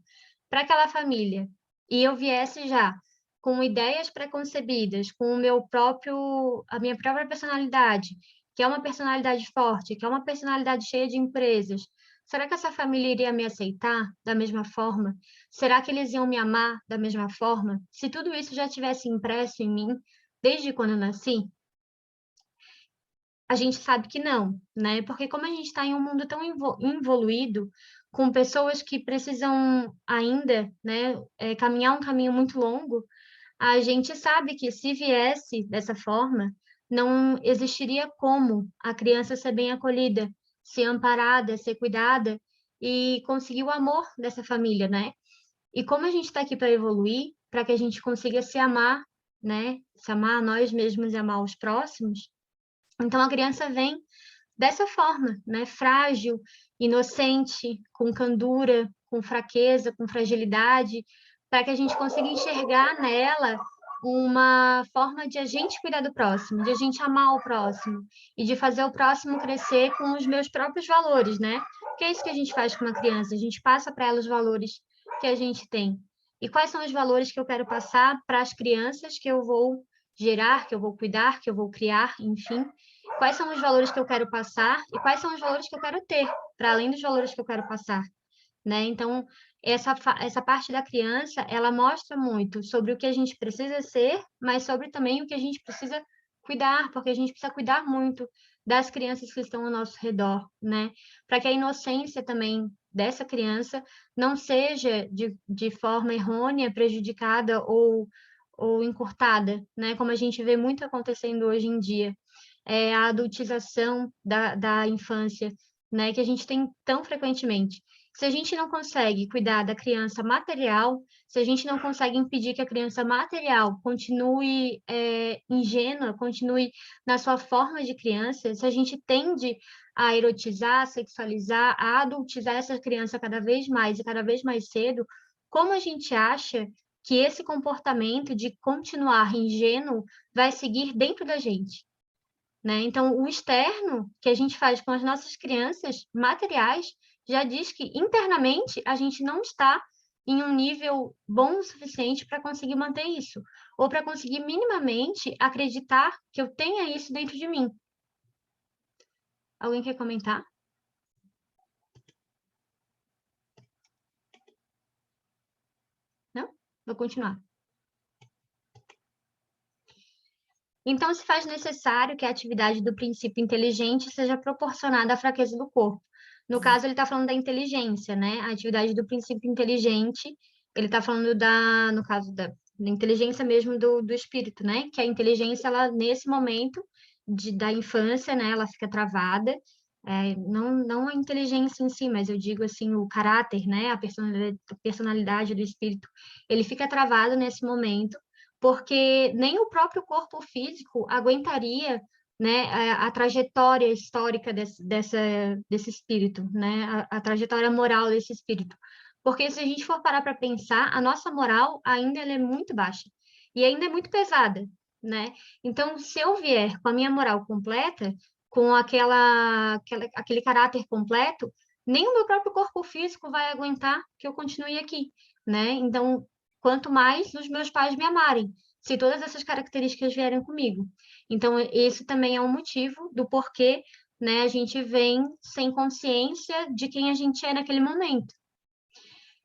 Speaker 7: para aquela família, e eu viesse já com ideias preconcebidas, com a minha própria personalidade, que é uma personalidade forte, que é uma personalidade cheia de empresas, será que essa família iria me aceitar da mesma forma? Será que eles iam me amar da mesma forma? Se tudo isso já tivesse impresso em mim desde quando eu nasci? A gente sabe que não, né? Porque como a gente está em um mundo tão evoluído, com pessoas que precisam ainda, né, caminhar um caminho muito longo, a gente sabe que se viesse dessa forma, não existiria como a criança ser bem acolhida, ser amparada, ser cuidada e conseguir o amor dessa família, né? E como a gente está aqui para evoluir, para que a gente consiga se amar, né? Se amar a nós mesmos e amar os próximos, então a criança vem dessa forma, né? Frágil, inocente, com candura, com fraqueza, com fragilidade, para que a gente consiga enxergar nela uma forma de a gente cuidar do próximo, de a gente amar o próximo e de fazer o próximo crescer com os meus próprios valores, né? Porque é isso que a gente faz com uma criança, a gente passa para ela os valores que a gente tem. E quais são os valores que eu quero passar para as crianças que eu vou gerar, que eu vou cuidar, que eu vou criar, enfim? Quais são os valores que eu quero passar e quais são os valores que eu quero ter, para além dos valores que eu quero passar, né? Então, essa parte da criança, ela mostra muito sobre o que a gente precisa ser, mas sobre também o que a gente precisa cuidar, porque a gente precisa cuidar muito das crianças que estão ao nosso redor, né? Para que a inocência também dessa criança não seja de forma errônea, prejudicada ou encurtada, né? Como a gente vê muito acontecendo hoje em dia. A adultização da infância, né? Que a gente tem tão frequentemente. Se a gente não consegue cuidar da criança material, se a gente não consegue impedir que a criança material continue ingênua, continue na sua forma de criança, se a gente tende a erotizar, a sexualizar, a adultizar essa criança cada vez mais e cada vez mais cedo, como a gente acha que esse comportamento de continuar ingênuo vai seguir dentro da gente? Né? Então, o externo que a gente faz com as nossas crianças materiais já diz que internamente a gente não está em um nível bom o suficiente para conseguir manter isso, ou para conseguir minimamente acreditar que eu tenha isso dentro de mim. Alguém quer comentar? Não? Vou continuar. Então, se faz necessário que a atividade do princípio inteligente seja proporcionada à fraqueza do corpo. No caso, ele está falando da inteligência, né? A atividade do princípio inteligente, ele está falando no caso da inteligência mesmo do espírito, né? Que a inteligência, ela, nesse momento da infância, né? Ela fica travada, não a inteligência em si, mas eu digo assim, o caráter, né? A personalidade do espírito, ele fica travado nesse momento, porque nem o próprio corpo físico aguentaria, né, a trajetória histórica desse espírito, né, a trajetória moral desse espírito. Porque se a gente for parar para pensar, a nossa moral ainda ela é muito baixa. e ainda é muito pesada, né? Então, se eu vier com a minha moral completa, com aquele caráter completo, nem o meu próprio corpo físico vai aguentar que eu continue aqui, né? Então, quanto mais os meus pais me amarem, se todas essas características vierem comigo. Então, esse também é um motivo do porquê, né, a gente vem sem consciência de quem a gente é naquele momento.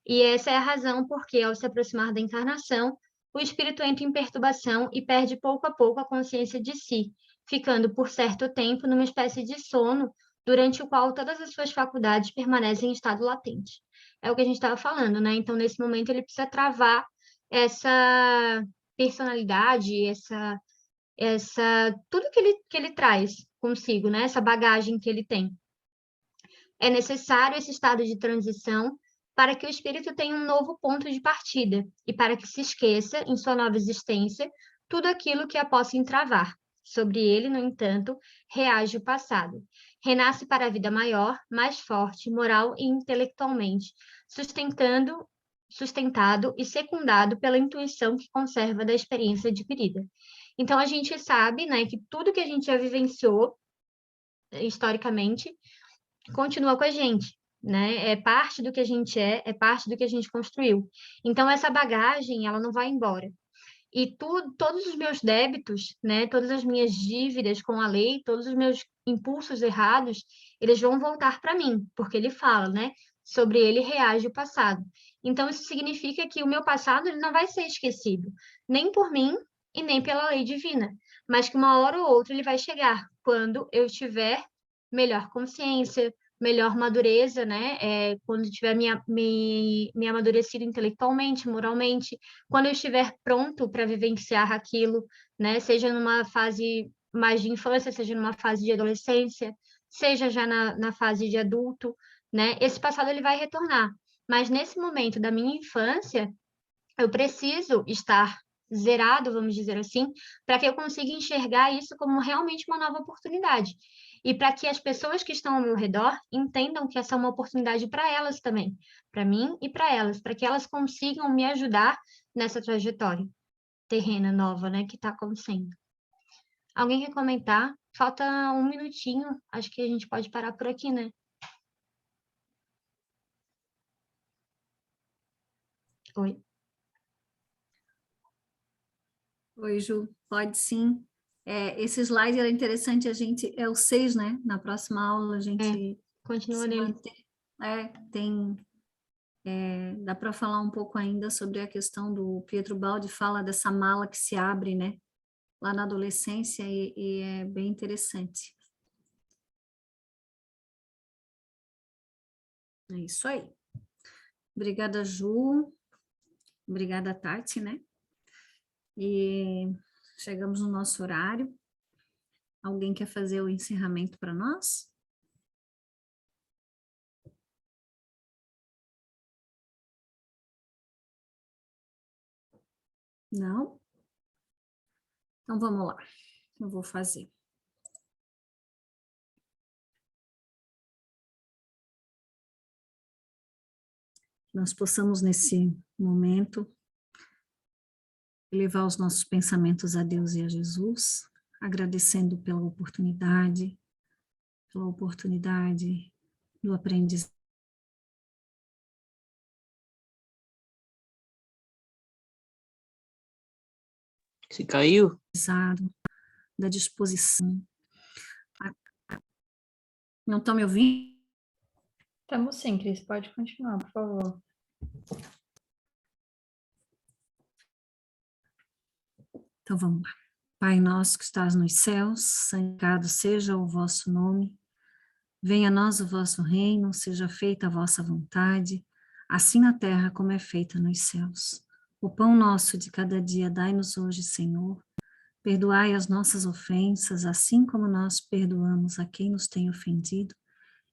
Speaker 7: E essa é a razão porque, ao se aproximar da encarnação, o espírito entra em perturbação e perde pouco a pouco a consciência de si, ficando por certo tempo numa espécie de sono, durante o qual todas as suas faculdades permanecem em estado latente. É o que a gente estava falando, né? Então, nesse momento, ele precisa travar essa personalidade, tudo que ele traz consigo, né? Essa bagagem que ele tem. É necessário esse estado de transição para que o espírito tenha um novo ponto de partida e para que se esqueça, em sua nova existência, tudo aquilo que a possa entravar. Sobre ele, no entanto, reage o passado. Renasce para a vida maior, mais forte, moral e intelectualmente, sustentado e secundado pela intuição que conserva da experiência adquirida. Então, a gente sabe, né, que tudo que a gente já vivenciou, historicamente, continua com a gente, né? É parte do que a gente é parte do que a gente construiu. Então, essa bagagem, ela não vai embora. E todos os meus débitos, né, todas as minhas dívidas com a lei, todos os meus impulsos errados, eles vão voltar para mim, porque ele fala, né, sobre ele reage o passado. Então, isso significa que o meu passado ele não vai ser esquecido, nem por mim e nem pela lei divina, mas que uma hora ou outra ele vai chegar, quando eu tiver melhor consciência, melhor madureza, né? Quando tiver me amadurecido intelectualmente, moralmente, quando eu estiver pronto para vivenciar aquilo, né? Seja numa fase mais de infância, seja numa fase de adolescência, seja já na fase de adulto, né? Esse passado ele vai retornar. Mas nesse momento da minha infância, eu preciso estar zerado, vamos dizer assim, para que eu consiga enxergar isso como realmente uma nova oportunidade. E para que as pessoas que estão ao meu redor entendam que essa é uma oportunidade para elas também, para mim e para elas, para que elas consigam me ajudar nessa trajetória terrena nova, né, que está acontecendo. Alguém quer comentar? Falta um minutinho, acho que a gente pode parar por aqui, né? Oi.
Speaker 5: Oi, Ju, pode sim. Esse slide era interessante, é o 6, né? Na próxima aula a gente
Speaker 7: continua
Speaker 5: se
Speaker 7: nele.
Speaker 5: manter. Dá para falar um pouco ainda sobre a questão do Pietro Baldi, fala dessa mala que se abre, né? Lá na adolescência, e é bem interessante. É isso aí. Obrigada, Ju. Obrigada, Tati, né? E chegamos no nosso horário. Alguém quer fazer o encerramento para nós? Não? Então vamos lá. Eu vou fazer. Nós possamos, nesse momento, elevar os nossos pensamentos a Deus e a Jesus, agradecendo pela oportunidade do aprendizado.
Speaker 9: Se caiu?
Speaker 5: Da disposição. Não estão me ouvindo?
Speaker 1: Estamos sim, Cris, pode continuar, por favor.
Speaker 5: Então vamos lá. Pai nosso que estás nos céus, santificado seja o vosso nome. Venha a nós o vosso reino, seja feita a vossa vontade, assim na terra como é feita nos céus. O pão nosso de cada dia dai-nos hoje, Senhor. Perdoai as nossas ofensas, assim como nós perdoamos a quem nos tem ofendido,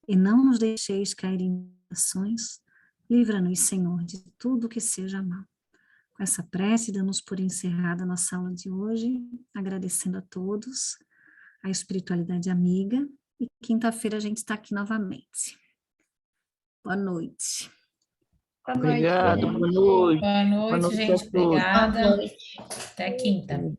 Speaker 5: e não nos deixeis cair em tentações. Livra-nos, Senhor, de tudo que seja mal. Com essa prece, damos por encerrada a nossa aula de hoje, agradecendo a todos, a espiritualidade amiga, e quinta-feira a gente está aqui novamente. Boa noite.
Speaker 6: Boa noite,
Speaker 9: Obrigado,
Speaker 6: gente.
Speaker 9: boa noite.
Speaker 8: Boa noite,
Speaker 9: noite a
Speaker 8: gente.
Speaker 9: todos.
Speaker 8: Obrigada.
Speaker 2: Boa noite.
Speaker 8: Até quinta.